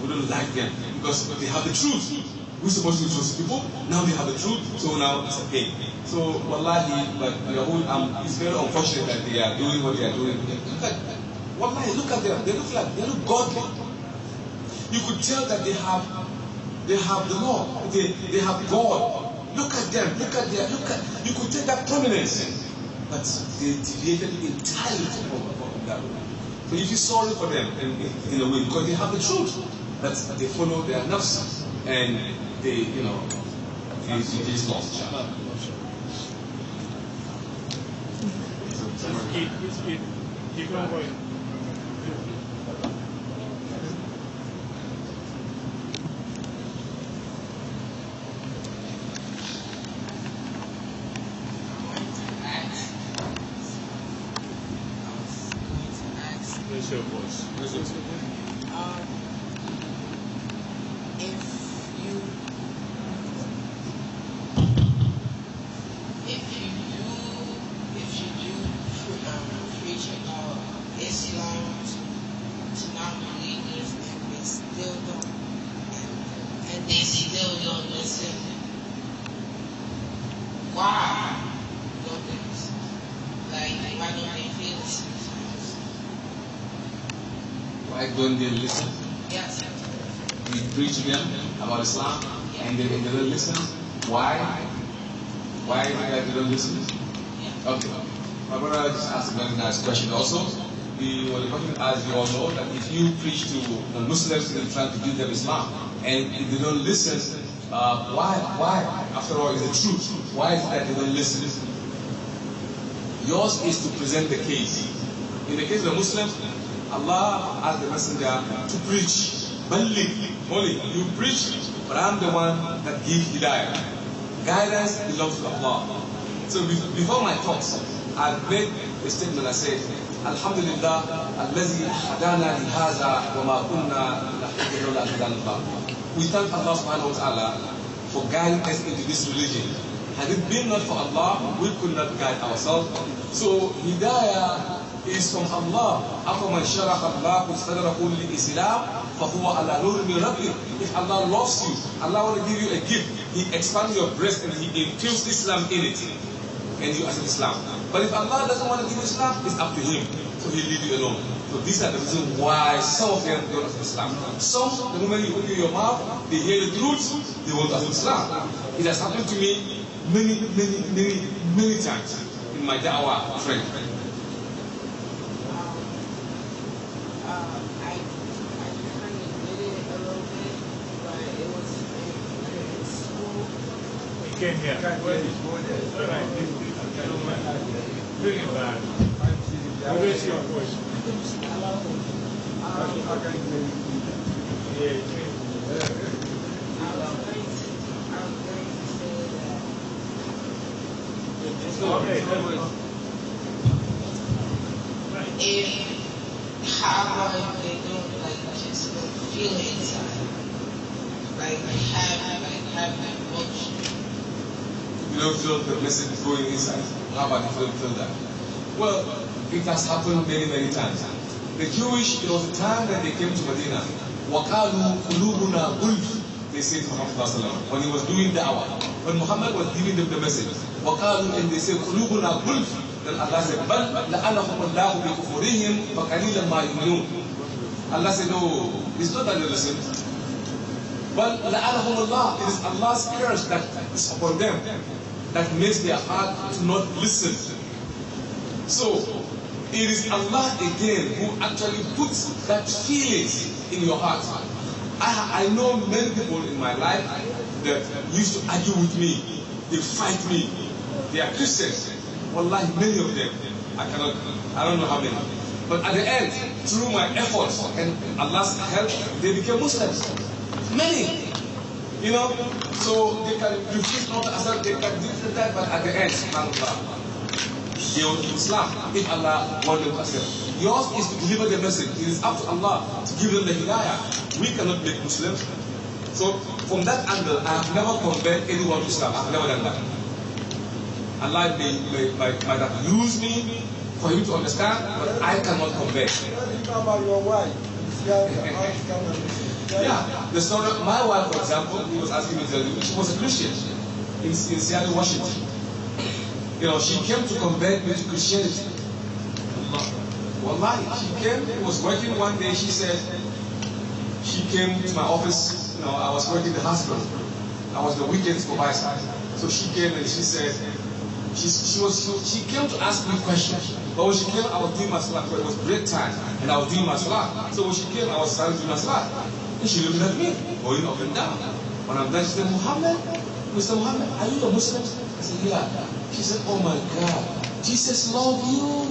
we don't like them because they have the truth. We're supposed to trust people, now they have the truth, so now it's a pain. So, wallahi, but it's very unfortunate that they are doing what they are doing. Wallahi, look at them, they look godly. You could tell that they have the law, they have God. Look at them, you could take that prominence, but they deviated entirely from that. So if you're sorry for them in a way, because they have the truth, but they follow their nafs and they just lost. Keep going. your voice. Listen to me. If you do preach about Islam to non-believers and they still don't listen, why don't they listen? Like, why don't they feel it sometimes? Why don't they listen? Yes. We preach to them about Islam and they don't listen. Why? Why they don't listen? Okay. My brother just asked a very nice question also. The question, as you all know, that if you preach to the Muslims and try to give them Islam and if they don't listen, why? After all, it's the truth. Why is it that they don't listen? Yours is to present the case. In the case of the Muslims, Allah asked the messenger to preach. Only you preach, but I'm the one that gives hidayah. Guidance belongs to Allah. So before my talks, I made a statement. I said, Alhamdulillah, allazi hadana li hadha wa ma kunna nahtadiya lawla an hadana Allah. We thank Allah subhanahu wa ta'ala for guiding us into this religion. Had it been not for Allah, we could not guide ourselves. So hidayah is from Allah. أَفَمَنْ شَرَحَ اللَّهُ صَدْرَهُ لِلْإِسْلَامِ فَهُوَ عَلَى نُورٍ مِنْ رَبِّهِ. If Allah loves you, Allah want to give you a gift. He expands your breast and He infused Islam in it, and you accept Islam. But if Allah doesn't want to give you Islam, it's up to Him. So He'll leave you alone. So these are the reasons why some of them don't accept Islam. Some, the moment you open your mouth, they hear the truth, they won't accept Islam. It has happened to me many times in my da'wah friend. Came here. Right. Bring it back. What is your question? If how they don't just don't feel it inside, have that emotion. You don't feel the message going inside. How about if you don't feel that? Well, it has happened many times. The Jewish, there was a time that they came to Medina. وَقَالُوا قُلُوبُنَا غُلْفٌ. They said to Muhammad when he was doing da'wah. When Muhammad was giving them the message. وَقَالُوا, and they said قُلُوبُنَا غُلْفٌ. Then Allah said, بَلْ لَأَنَهُمُ اللَّهُ بِكُفُرِهِمْ فَقَلِيلًا مَا يُؤْمِنُونَ. Allah said, no, it's not that they listen. But لَأَنَهُمُ اللَّهُ, it is Allah's curse that is upon them, that makes their heart to not listen. So, it is Allah again who actually puts that feeling in your heart. I know many people in my life that used to argue with me. They fight me. They are Christians. Wallahi, many of them. I don't know how many. But at the end, through my efforts and Allah's help, they became Muslims. Many. You know, so they can refuse not to accept, they can do that, but at the end, subhanAllah, they will do Islam if Allah wants them to accept. Yours is to deliver the message. It is up to Allah to give them the hidayah. We cannot make Muslims. So from that angle, I have never converted anyone to Islam. I have never done that. Allah may that use me for him to understand, but I cannot convert. About your wife. Yeah, the story of my wife, for example, he was asking me to tell you, she was a Christian in Seattle, Washington. You know, she came to convert me to Christianity. Wallahi, she came, was working one day, she said, she came to my office, you know, I was working in the hospital. I was the weekend supervisor. So she came and she said, she came to ask me questions. But when she came, I was doing my salah, because it was break time, and I was doing my salah. So when she came, I was starting to do my salah. And she looked at me, going up and down. When I'm done, she said, Muhammad, Mr. Muhammad, are you a Muslim? I said, yeah. She said, oh my God, Jesus loves you.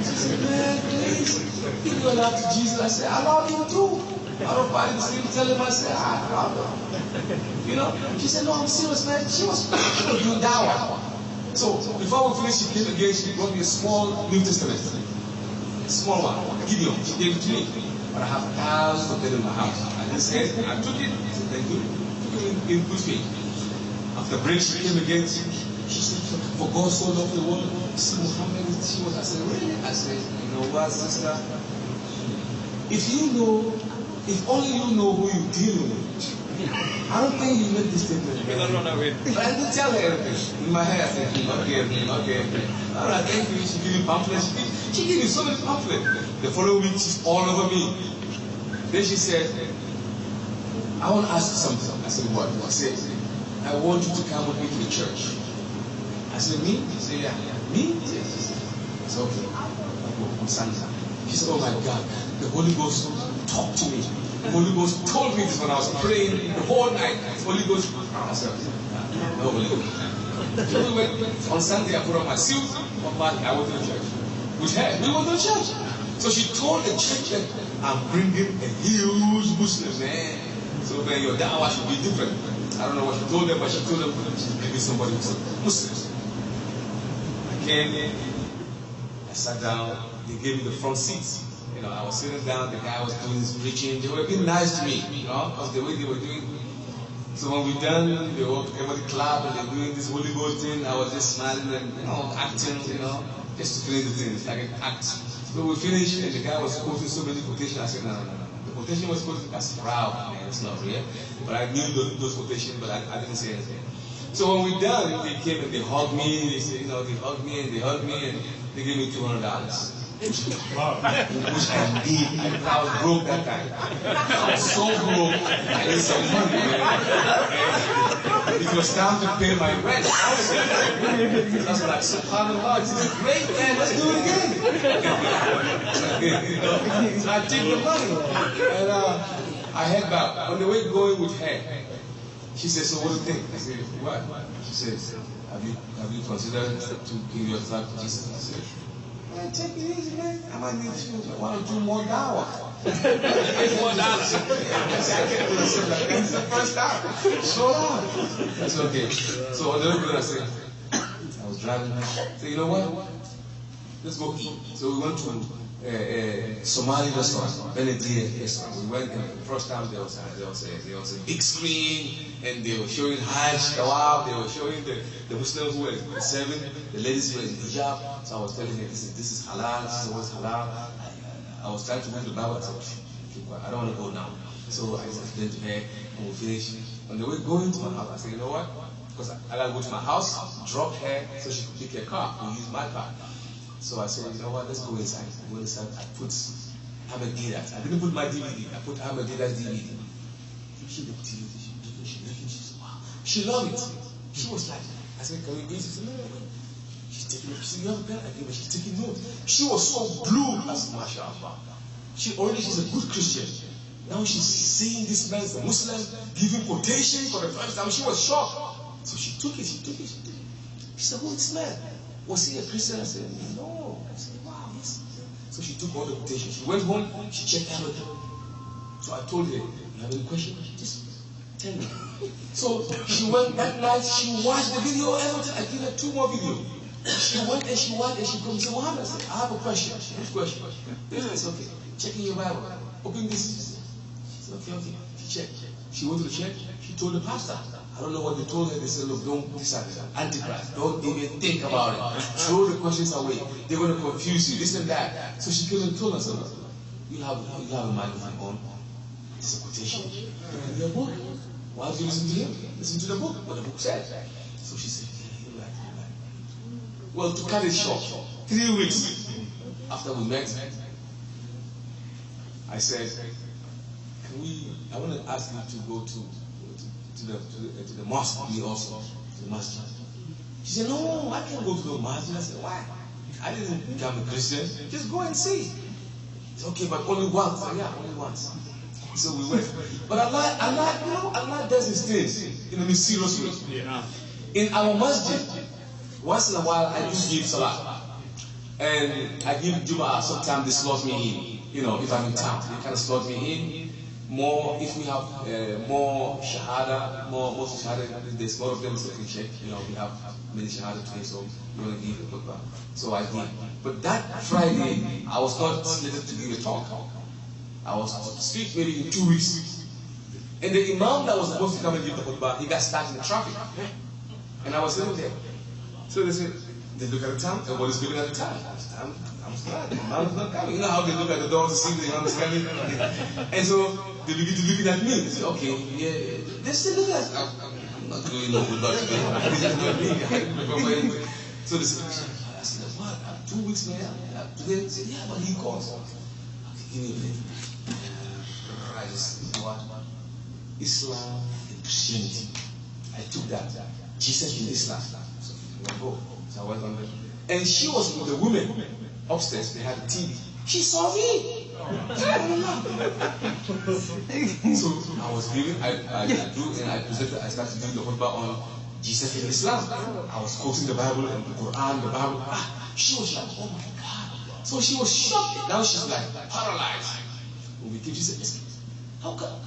She said, man, please, give your love to Jesus. I said, I love you too. I don't find the same, tell him, I said, I love him. You know, she said, no, I'm serious, man. She was doing dawah. So before we finished, she came again, she brought me a small New Testament. A small one, Gideon. She gave it to me. But I have thousands of them in my house. I just said, I took it. I said, thank you. Took it in good faith. After break, she came again. She said, for God so loved the world, see Muhammad, she was. I said, really? I said, you know what, sister? If only you know who you're dealing with, I don't think you make this statement. But I didn't tell her everything. In my head, I said, okay. All right, thank you. She gave me pamphlets. She gave me so many pamphlets. The following week, she's all over me. Then she said, I want to ask you something. I said, what? I said, I want you to come with me to the church. I said, me? She said, yeah. Me? Yes. I said, okay. I'll go on Sunday. She said, oh my God, the Holy Ghost talked to me. The Holy Ghost told me this when I was praying the whole night. The Holy Ghost. I said, no Holy Ghost. So we went, on Sunday, I put on my suit. On Monday, I went to the church. With her, we went to the church. So she told the church that I'm bringing a huge Muslim man. So then your da'wah should be different. I don't know what she told them, but she told them she's bringing somebody who's Muslims. I came in, I sat down, they gave me the front seats. You know, I was sitting down, the guy was doing his preaching. They were being nice to me, you know, because the way they were doing. So when we done, they were everybody clap and they're doing this Holy Ghost thing. I was just smiling and, you know, acting, you know, just to finish the thing. It's like an act. So we finished and the guy was quoting so many quotations. I said, no. The quotation was quoted as proud, man, it's not real. But I knew those quotations, but I didn't say anything. So when we done, they came and they hugged me. They said, you know, they hugged me and they gave me $200. Wow. Which I did. I was broke that time. I was so broke. I need some money. It was time to pay my rent. I was like, subhanAllah, this is great, man. Let's do it again. So I took the money. And I head back. On the way going with her, she said, so what do you think? I said, what? She said, have you considered to give your life to Jesus? I said, man, take it easy, man. I might need you. I want to do more dawah. $1 more. I said, I can't do this. That's the first time. Slow down. That's okay. So on the way, I said, I was driving. I said, you know what? Let's go eat. So we went to a Somali restaurant, Benedict restaurant. We went, and the first time there was a big screen, and they were showing Hajj, Tawaf, they were showing the Muslims who were serving, the ladies who were in hijab. So I was telling her, this is halal, this is what's halal. I was trying to read the Bible. I said, I don't want to go now. So I explained to her, and we finished. On the way going to my house, I said, you know what? Because I gotta go to my house, drop her so she could pick her car and use my car. So I said, you know what, let's go inside. I went inside, I put Ahmed Didat. I didn't put my DVD, I put Ahmed Didat's DVD. She looked at it, she said, wow. She loved it. She was like, I said, can we go? She said, no. She's taking notes. She said, you have a pen? I gave her, she's taking notes. She was so blue. I said, mashallah. She's a good Christian. Now she's seeing this man, the Muslim, giving quotation for the first time. She was shocked. So she took it. She said, who is this man? Was he a Christian? I said, no. I said, wow, yes. So she took all the quotations. She went home, she checked everything. So I told her, you have any question? Just tell me. So she went that night, she watched the video, everything. I gave her 2 more videos. She went and she watched and she comes and said, Muhammad, I said, I have a question. Which question? It's okay. Checking your Bible. Open this. She said, okay. She checked. She went to the church. She told the pastor. I don't know what they told her. They said, look, don't decide. Antichrist. Don't even think about it. Throw the questions away. They're going to confuse you. This and that. So she came and told us, you have a microphone on. It's a quotation. In your book. Why do you listen to him? Listen to the book. What the book said. So she said, you're right. Well, to cut it short, 3 weeks after we met, I said, I want to ask you to go to the mosque with me also, to the masjid. She said, no, I can't go to the masjid. I said, why? I didn't become a Christian. Just go and see. It's okay, but only once. I said, yeah, only once. So we went. But Allah does his things in a mysterious way. Yeah. In our masjid, once in a while, I do give salah. And I give Jum'ah, sometimes they slot me in. You know, if I'm in town, they kind of slot me in. more, if we have more shahada, most shahada, there's more of them so we check. You know, we have many shahada today, so we want to give a khutbah. So I did. But that Friday, I was not slated to give a talk. I was to speak maybe in 2 weeks. And the imam that was supposed to come and give the khutbah, he got stuck in the traffic. And I was sitting there. So they said, they look at the time, everybody's looking at the time. I'm glad the imam is not coming. You know how they look at the door to see the imam is coming? And so they begin to look at me. They say, okay, yeah, they still look at us. I'm not doing no khutbah today. So they said, I said, what? 2 weeks, man? Today? They said, yeah, but he calls. Okay, give me a minute. I just, you know what? Islam and Christianity. I took that. Jesus in Islam. So I go. So I went on there. And she was with the women upstairs. They had a TV. She saw me. So I was giving, I drew and I presented, I started doing the khutbah on Jesus in Islam. I was quoting the Bible and the Quran, the Bible. She was like, oh my God. So she was shocked. Now she's like paralyzed. When we came, she said, how come?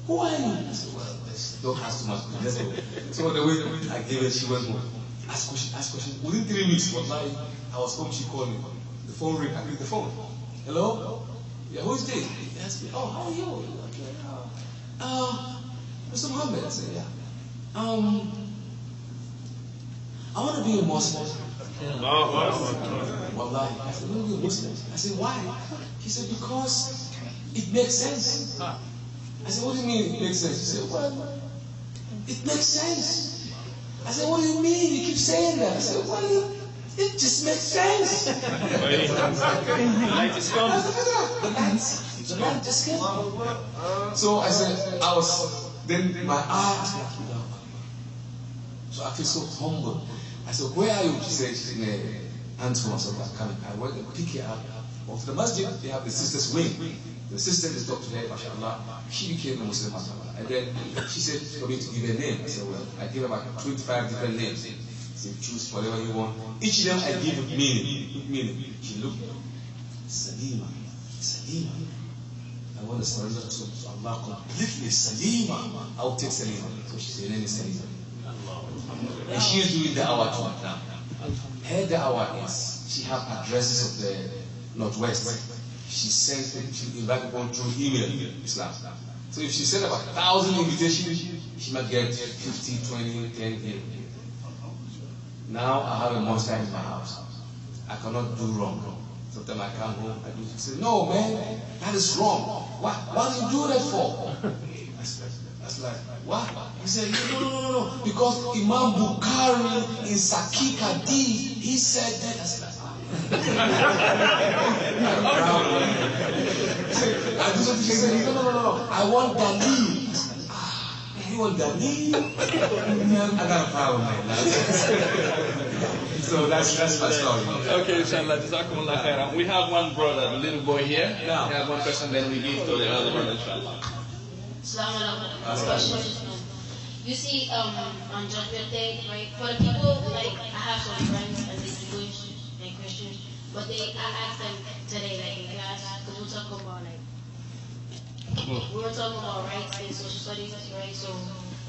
Who are you? I said, well, don't ask too much. Let's go. So the way I gave her, she went home. Ask question. Within 3 weeks, I was home, she called me. The phone ring, I picked the phone. Hello? Yeah, who is this? He asked me, oh, how are you? Okay, Mr. Muhammad. I said, yeah. I want to be a Muslim. Wallahi. I said, I want to be a Muslim. I said, why? He said, because it makes sense. I said, what do you mean it makes sense? He said, well, it makes sense. I said, what do you mean? You keep saying that. I said, well, it just makes sense. The light is coming. The light just came. So I said, then my eyes were like, so I feel so humble. I said, where are you? She said, she's in a aunt's home. I said, I'm coming. I went and pick her up. Well, for the masjid, they have the sisters' wing. The sister is Dr. Hay, mashallah. She became a Muslim, mashallah. And then she said for me to give her a name. I said, well, I gave her about 25 different names. She said, choose whatever you want. Each of them I give with meaning. She looked, Salima. I want to surrender to Allah completely. Salima. I will take Salima. So she said, her name is Salima. And she is doing the awal too now. Her da'wah is, she have addresses of the Northwest. She sent it, she invited people through email, Islam. So if she sent about 1,000 invitations, she might get 50, 20, 10 here. Now I have a monster in my house. I cannot do wrong. Sometimes I come home, I do. She said, no man, that is wrong. What do you do that for? That's like, what? He said, no. Because Imam Bukhari in Sahih Hadith, he said that. That's like, I do something. She said, no. I want Dalil. You want Dalil? I got a problem, man. So that's my story. Okay, inshallah. Jazakumullah khairan. We have one brother, the little boy here. We have one person, then we give to the other one, inshallah. Assalamu alaikum. You see, on Judgment Day, right? For the people, like, I have some friends and they Jewish and Christians, but I asked them today, like, guys, because we were talking about rights in social studies, right? So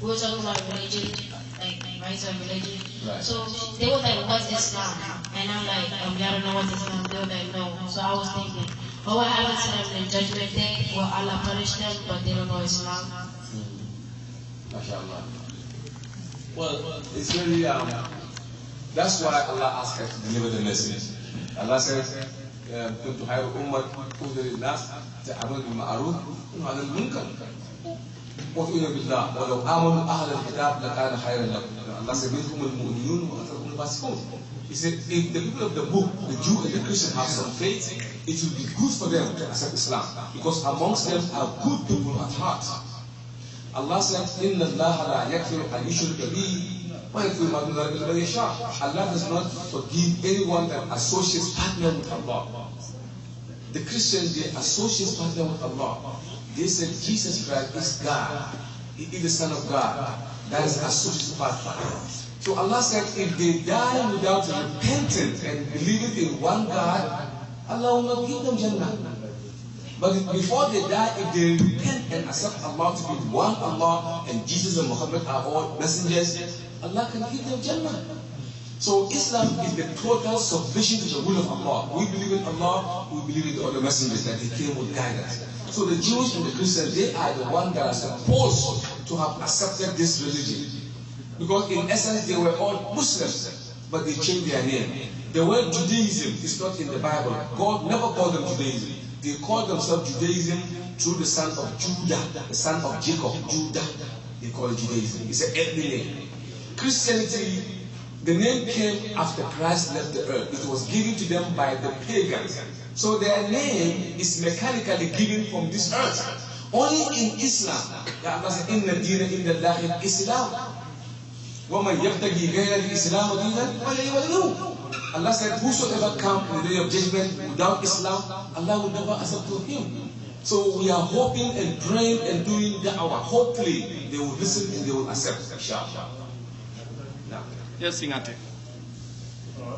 we were talking about religion, like rights of religion. Right. So they were like, what's Islam? And I'm like, y'all don't know what Islam is. They were like, no. So I was thinking, what happens to them in Judgment Day? Will Allah punish them, but they don't know Islam? MashaAllah. Well, it's really, that's why Allah asked us to deliver the message. Allah said, كنت خير أمة أخرجت للناس تعملون بالمعروف وتنهون عن المنكر وتؤمنون بالله ولو آمنوا أهل الكتاب لكان خيرا لهم. Allah said, منهم المؤمنون وأكثرهم الفاسقون. He said, if the people of the book, the Jew and the Christian have some faith, it will be good for them to accept Islam because amongst them are good people at heart. Allah said, إِنَّ اللَّهَ لَا يَكْفِرُ أَنْ يُشْرِكَ بِهِ وَيَكْفِرُ مَا دُونَ ذَلِكَ لِمَنْ يَشَاءُ. Allah does not forgive anyone that associates partner with Allah. The Christians, they associate partner with Allah. They said Jesus Christ is God. He is the Son of God. That is associated partner. So Allah said, if they die without repentance and believing in one God, Allah will not give them Jannah. But before they die, if they repent and accept Allah to be one Allah and Jesus and Muhammad are all messengers, Allah can give them Jannah. So Islam is the total submission to the will of Allah. We believe in Allah, we believe in the other messengers that He came with guidance. So the Jews and the Christians, they are the ones that are supposed to have accepted this religion. Because in essence, they were all Muslims, but they changed their name. The word Judaism is not in the Bible. God never called them Judaism. They called themselves Judaism through the son of Judah, the son of Jacob, Judah. They call it Judaism. It's an ethnic name. Christianity, the name came after Christ left the earth. It was given to them by the pagans. So their name is mechanically given from this earth. Only in Islam, Allah said, "Inna dina inda Allahi Islam. وَمَنْ يَبْتَغِي غَيْرَ الْإِسْلَامَ دِينًا فَلَيُضِلُّهُ." Allah said, whosoever comes in the day of judgment without Islam, Allah will never accept him. So we are hoping and praying and doing da'wah. Hopefully they will listen and they will accept. Inshallah. Yes, Singate.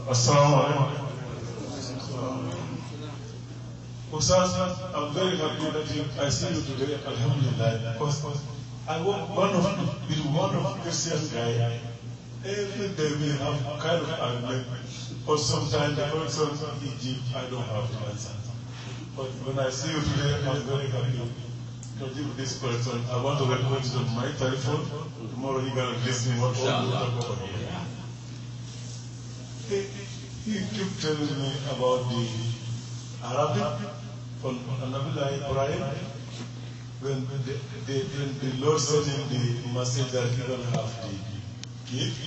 Assalamu alaikum. Ustaz, I'm very happy that I see you today, alhamdulillah, because I want one of the Christian guy. Every day we have kind of argument, or sometimes the person in Egypt, I don't have the answer. But when I see you today, I'm very happy to give this person. I want to record it on my telephone. Tomorrow you're going to listen what we talk about here. He keep telling me about the Arabic from Nabi Ibrahim. When the Lord sent him the message that he will have the gift,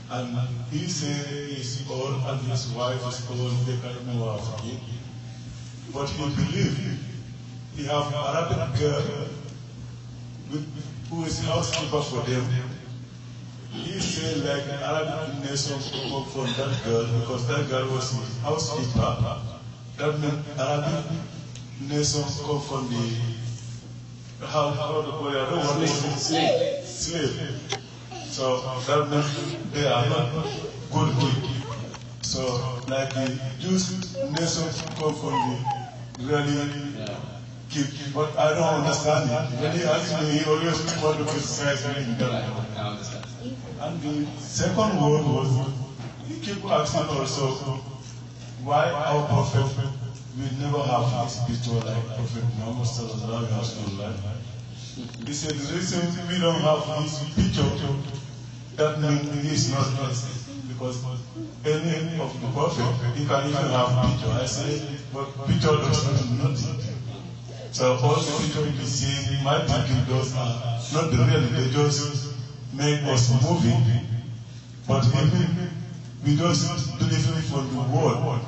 and he said his own and his wife's own, they cannot have gift. But he believed he have Arabic girl who is housekeeper for them. He said like an Arabic nation come from that girl because that girl was his housekeeper. That meant Arabic nation come from the how to call it? I don't want to say slave. So that meant they are not good people. So like the Jewish nation come from the really keep, but I don't understand it. When he asks me, he always want to criticize me in that. I understand. And the second word was, he keep asking also, why our prophet will never have his picture like Prophet Muhammad sallallahu alaihi wasallam. He said the reason we don't have his picture, that means he is not blessed. Because any of the prophet, he can even have picture. I say, but picture does nothing. So all the picture we see, my thinking those are not the real, they just make us moving. But even we just believe from the word,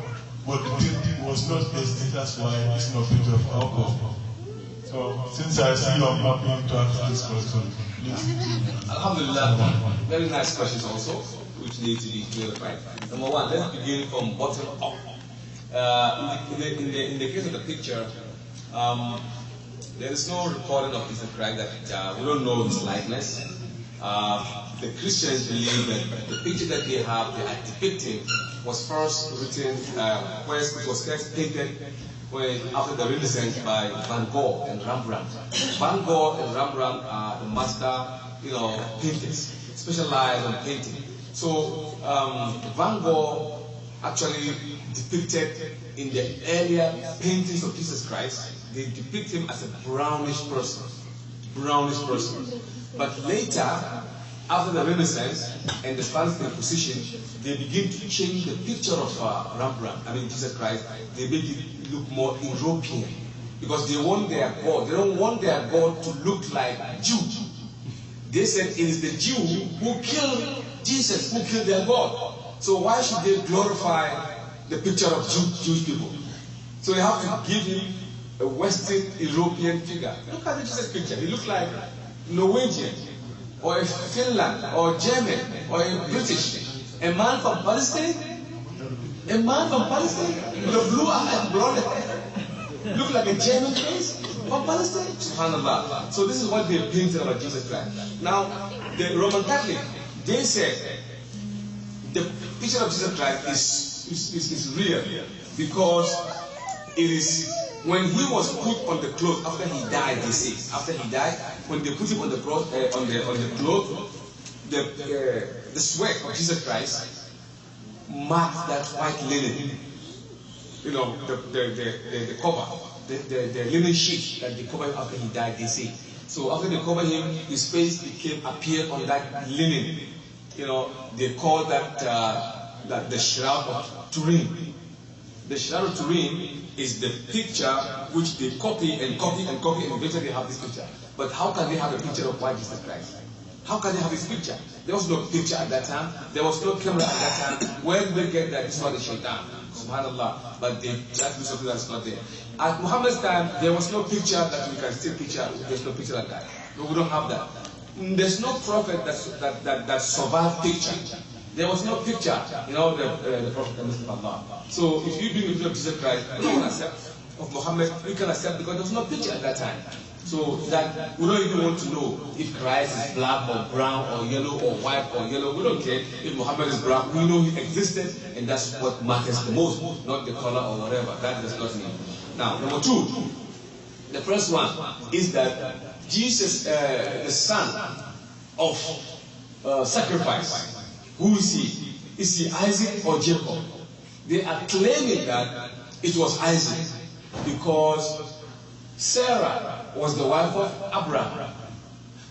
but the thing was not tested, that's why it's not picture of our prophet. So since I see you, I'm happy to answer this question. Please. Alhamdulillah, very nice questions also, which need to be clarified. Number one, let's begin from bottom up. In the case of the picture, there is no recording of Jesus Christ that we don't know his likeness. The Christians believe that the picture that they have, they are depicting, was first written, it was first painted after the Renaissance by Van Gogh and Rembrandt. Van Gogh and Rembrandt are the master, painters, specialized on painting. So Van Gogh actually depicted in the earlier paintings of Jesus Christ, they depict him as a brownish person. But later, after the Renaissance and the Spanish Inquisition, they begin to change the picture of Jesus Christ. They make it look more European because they want their God. They don't want their God to look like Jew. They said it is the Jew who killed Jesus, who killed their God. So why should they glorify the picture of Jewish people? So they have to give him a Western European figure. Look at the Jesus picture. He looks like Norwegian, or a Finland, or German, or a British. A man from Palestine? A man from Palestine? With a blue eye and blonde hair? Look like a German face? From Palestine? SubhanAllah. So this is what they painted about Jesus Christ. Now, the Roman Catholic, they said the picture of Jesus Christ is real because it is when he was put on the cloth after he died, they say, after he died, when they put him on the cloth, the sweat of Jesus Christ marked that white linen. You know, the cover, the linen sheet that they covered after he died, they say. So after they covered him, his face appeared on that linen. You know, they call that the shroud of Turin. The shroud of Turin is the picture which they copy and eventually they have this picture. But how can they have a picture of white Jesus Christ? How can they have his picture? There was no picture at that time. There was no camera at that time. Where did they get that? This was the shaitan. Subhanallah. But they tried to do something that's not there. At Muhammad's time, there was no picture that we can still picture. There's no picture like that. No, we don't have that. There's no prophet that survived picture. There was no picture, you know, the prophet of Allah. So if you bring the picture of Jesus Christ, you don't accept of Muhammad, you can accept because there was no picture at that time. So that we don't even want to know if Christ is black or brown or yellow or white or yellow. We don't care if Muhammad is black. We know he existed, and that's what matters the most, not the color or whatever. That does not mean. Now, number two, the first one is that Jesus, the son of sacrifice. Who is he? Is he Isaac or Jacob? They are claiming that it was Isaac because Sarah was the wife of Abraham.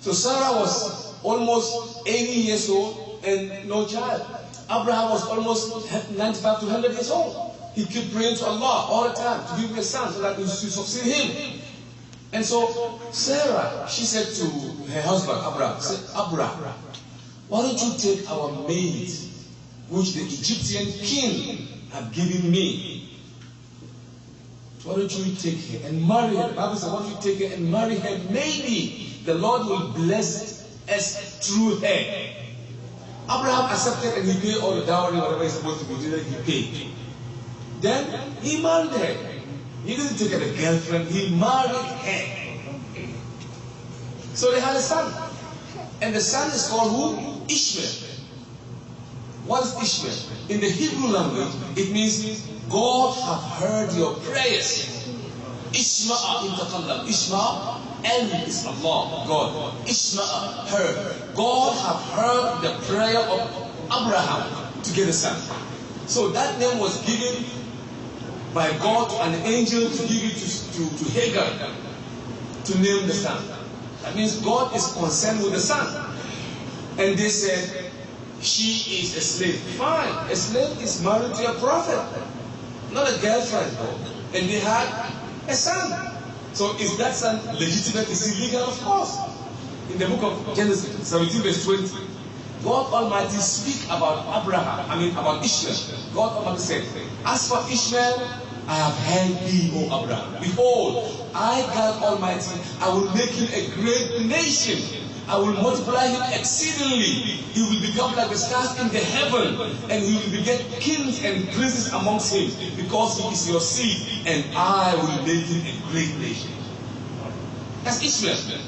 So Sarah was almost 80 years old and no child. Abraham was almost 95 to 100 years old. He kept praying to Allah all the time to give him a son so that he should succeed him. And so Sarah, she said to her husband Abraham, Abraham, why don't you take our maid, which the Egyptian king had given me? Why don't you take her and marry her? The Bible says, why don't you take her and marry her? Maybe the Lord will bless us through her. Abraham accepted and he paid all the dowry, whatever he's supposed to be doing, he paid. Then he married her. He didn't take her as a girlfriend, he married her. So they had a son. And the son is called who? Ishmael. What is Ishmael? In the Hebrew language, it means God have heard your prayers. Ishmael intakallam. Ishmael, El is Allah, God. Ishmael heard. God have heard the prayer of Abraham to get a son. So that name was given by God to an angel to give it to Hagar to name the son. That means God is concerned with the son. And they said, she is a slave. Fine, a slave is married to a prophet, not a girlfriend. And they had a son. So is that son legitimate? Is he legal? Of course. In the book of Genesis 17 verse 20, God Almighty speak about about Ishmael. God Almighty said, as for Ishmael, I have heard thee, O Abraham. Behold, I, God Almighty, I will make him a great nation. I will multiply him exceedingly. He will become like the stars in the heaven, and he will beget kings and princes amongst him, because he is your seed, and I will make him a great nation. That's Ishmael.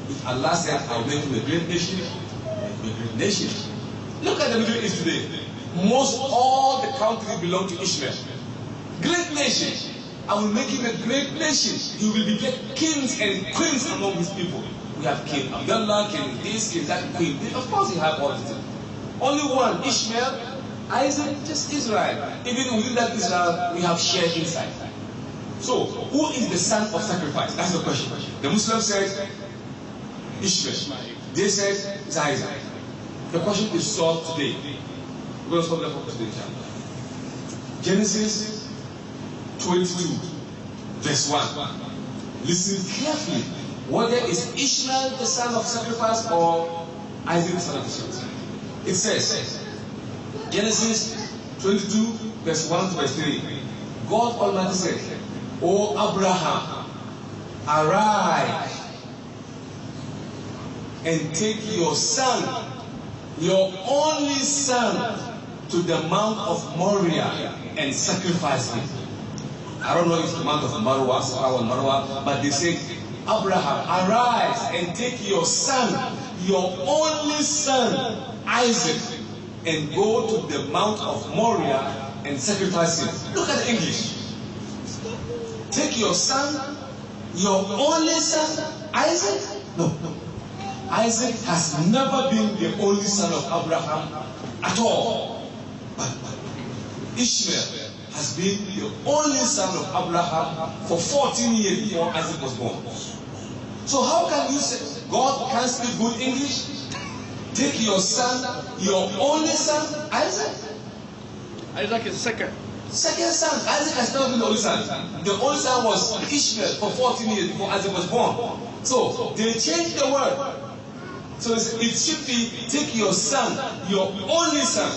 If Allah said, I will make him a great nation, a great nation. Look at the Middle East today. Most all the countries belong to Ishmael. Great nation. I will make him a great nation. He will beget kings and queens among his people. We have King Abdullah, King this, King that, Queen. Of course, we have all of them. Only one, Ishmael, Isaac, just Israel. Even within that Israel, we have shared inside. So, who is the son of sacrifice? That's the question. The Muslims said Ishmael. They said it's Isaac. The question is solved today. We're going to solve that for today. Genesis 22, verse 1. Listen carefully. Whether is Ishmael the son of sacrifice or Isaac the son of sacrifice. It says, Genesis 22, verse 1 to verse 3. God Almighty said, O Abraham, arise and take your son, your only son, to the Mount of Moriah and sacrifice him. I don't know if it's the Mount of Marwa, but they say, Abraham, arise and take your son, your only son, Isaac, and go to the Mount of Moriah and sacrifice him. Look at the English. take your son, your only son, Isaac? No. Isaac has never been the only son of Abraham at all. But Ishmael has been the only son of Abraham for 14 years before Isaac was born. So how can you say God can't speak good English? Take your son, your only son, Isaac? Isaac is second. Second son. Isaac has never been the only son. The only son was Ishmael for 14 years before Isaac was born. So they changed the word. So it should be take your son, your only son,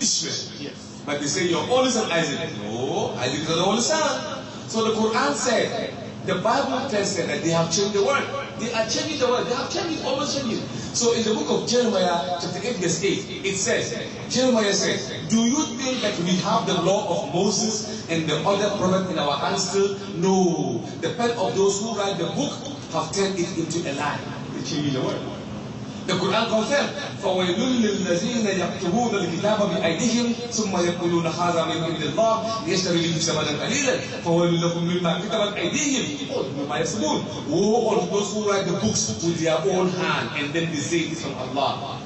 Ishmael. Yes. But they say your only son Isaac. No, Isaac is not the only son. So the Quran said, the Bible tells them that they have changed the word. They are changing the word. They have changed it, always changed it. So in the book of Jeremiah, chapter 8, verse 8, it says, Jeremiah says, do you think that we have the law of Moses and the other prophet in our hands still? No. The pen of those who write the book have turned it into a lie. They changed the word. The Quran confirmed, فَوَيْلٌ لِلَّذِينَ يَكْتُبُونَ الْكِتَابَ بِأَيْدِيهِمْ ثُمَّ يَقُولُونَ هَذَا مِنْ عِنْدِ اللَّهِ لِيَشْتَرُوا بِهِ ثَمَنًا قَلِيلًا فَوَيْلٌ لَهُم مِّمَّا كَتَبَتْ أَيْدِيهِمْ وَمِمَّا يَكْسِبُونَ Woe unto those who write the books with their own hand and then they say it is from Allah.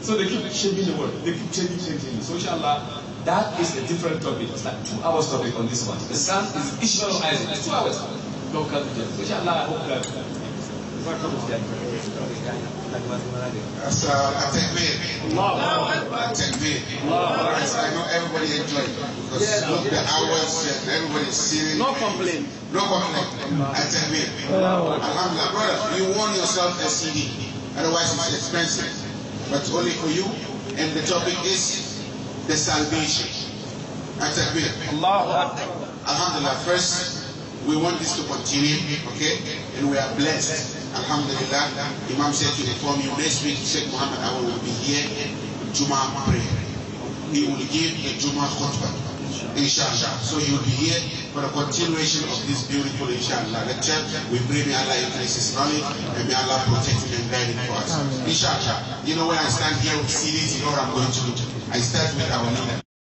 So they keep changing the word. They keep changing. So inshallah, that is a different topic. It's like 2 hours topic on this one. The son is Ishmael or Isaac. It's 2 hours. Don't cut it. So inshallah, I hope that I know everybody enjoyed it because look the hours and everybody is serious. No complaint. No complaint. Alhamdulillah, brother, you won yourself a CD. Otherwise it's expensive. But only for you. And the topic is the salvation. Alhamdulillah, first we want this to continue, okay? And we are blessed. Alhamdulillah. Imam said to inform you next week Sheikh Muhammad Awal will be here Jummah prayer. He will give a Jummah khutbah. Inshallah. So he will be here for the continuation of this beautiful inshallah lecture. We pray may Allah increase his knowledge and may Allah protect him and guide him for us. Inshallah. You know when I stand here with CDs, you know what I'm going to do. I start with our leader.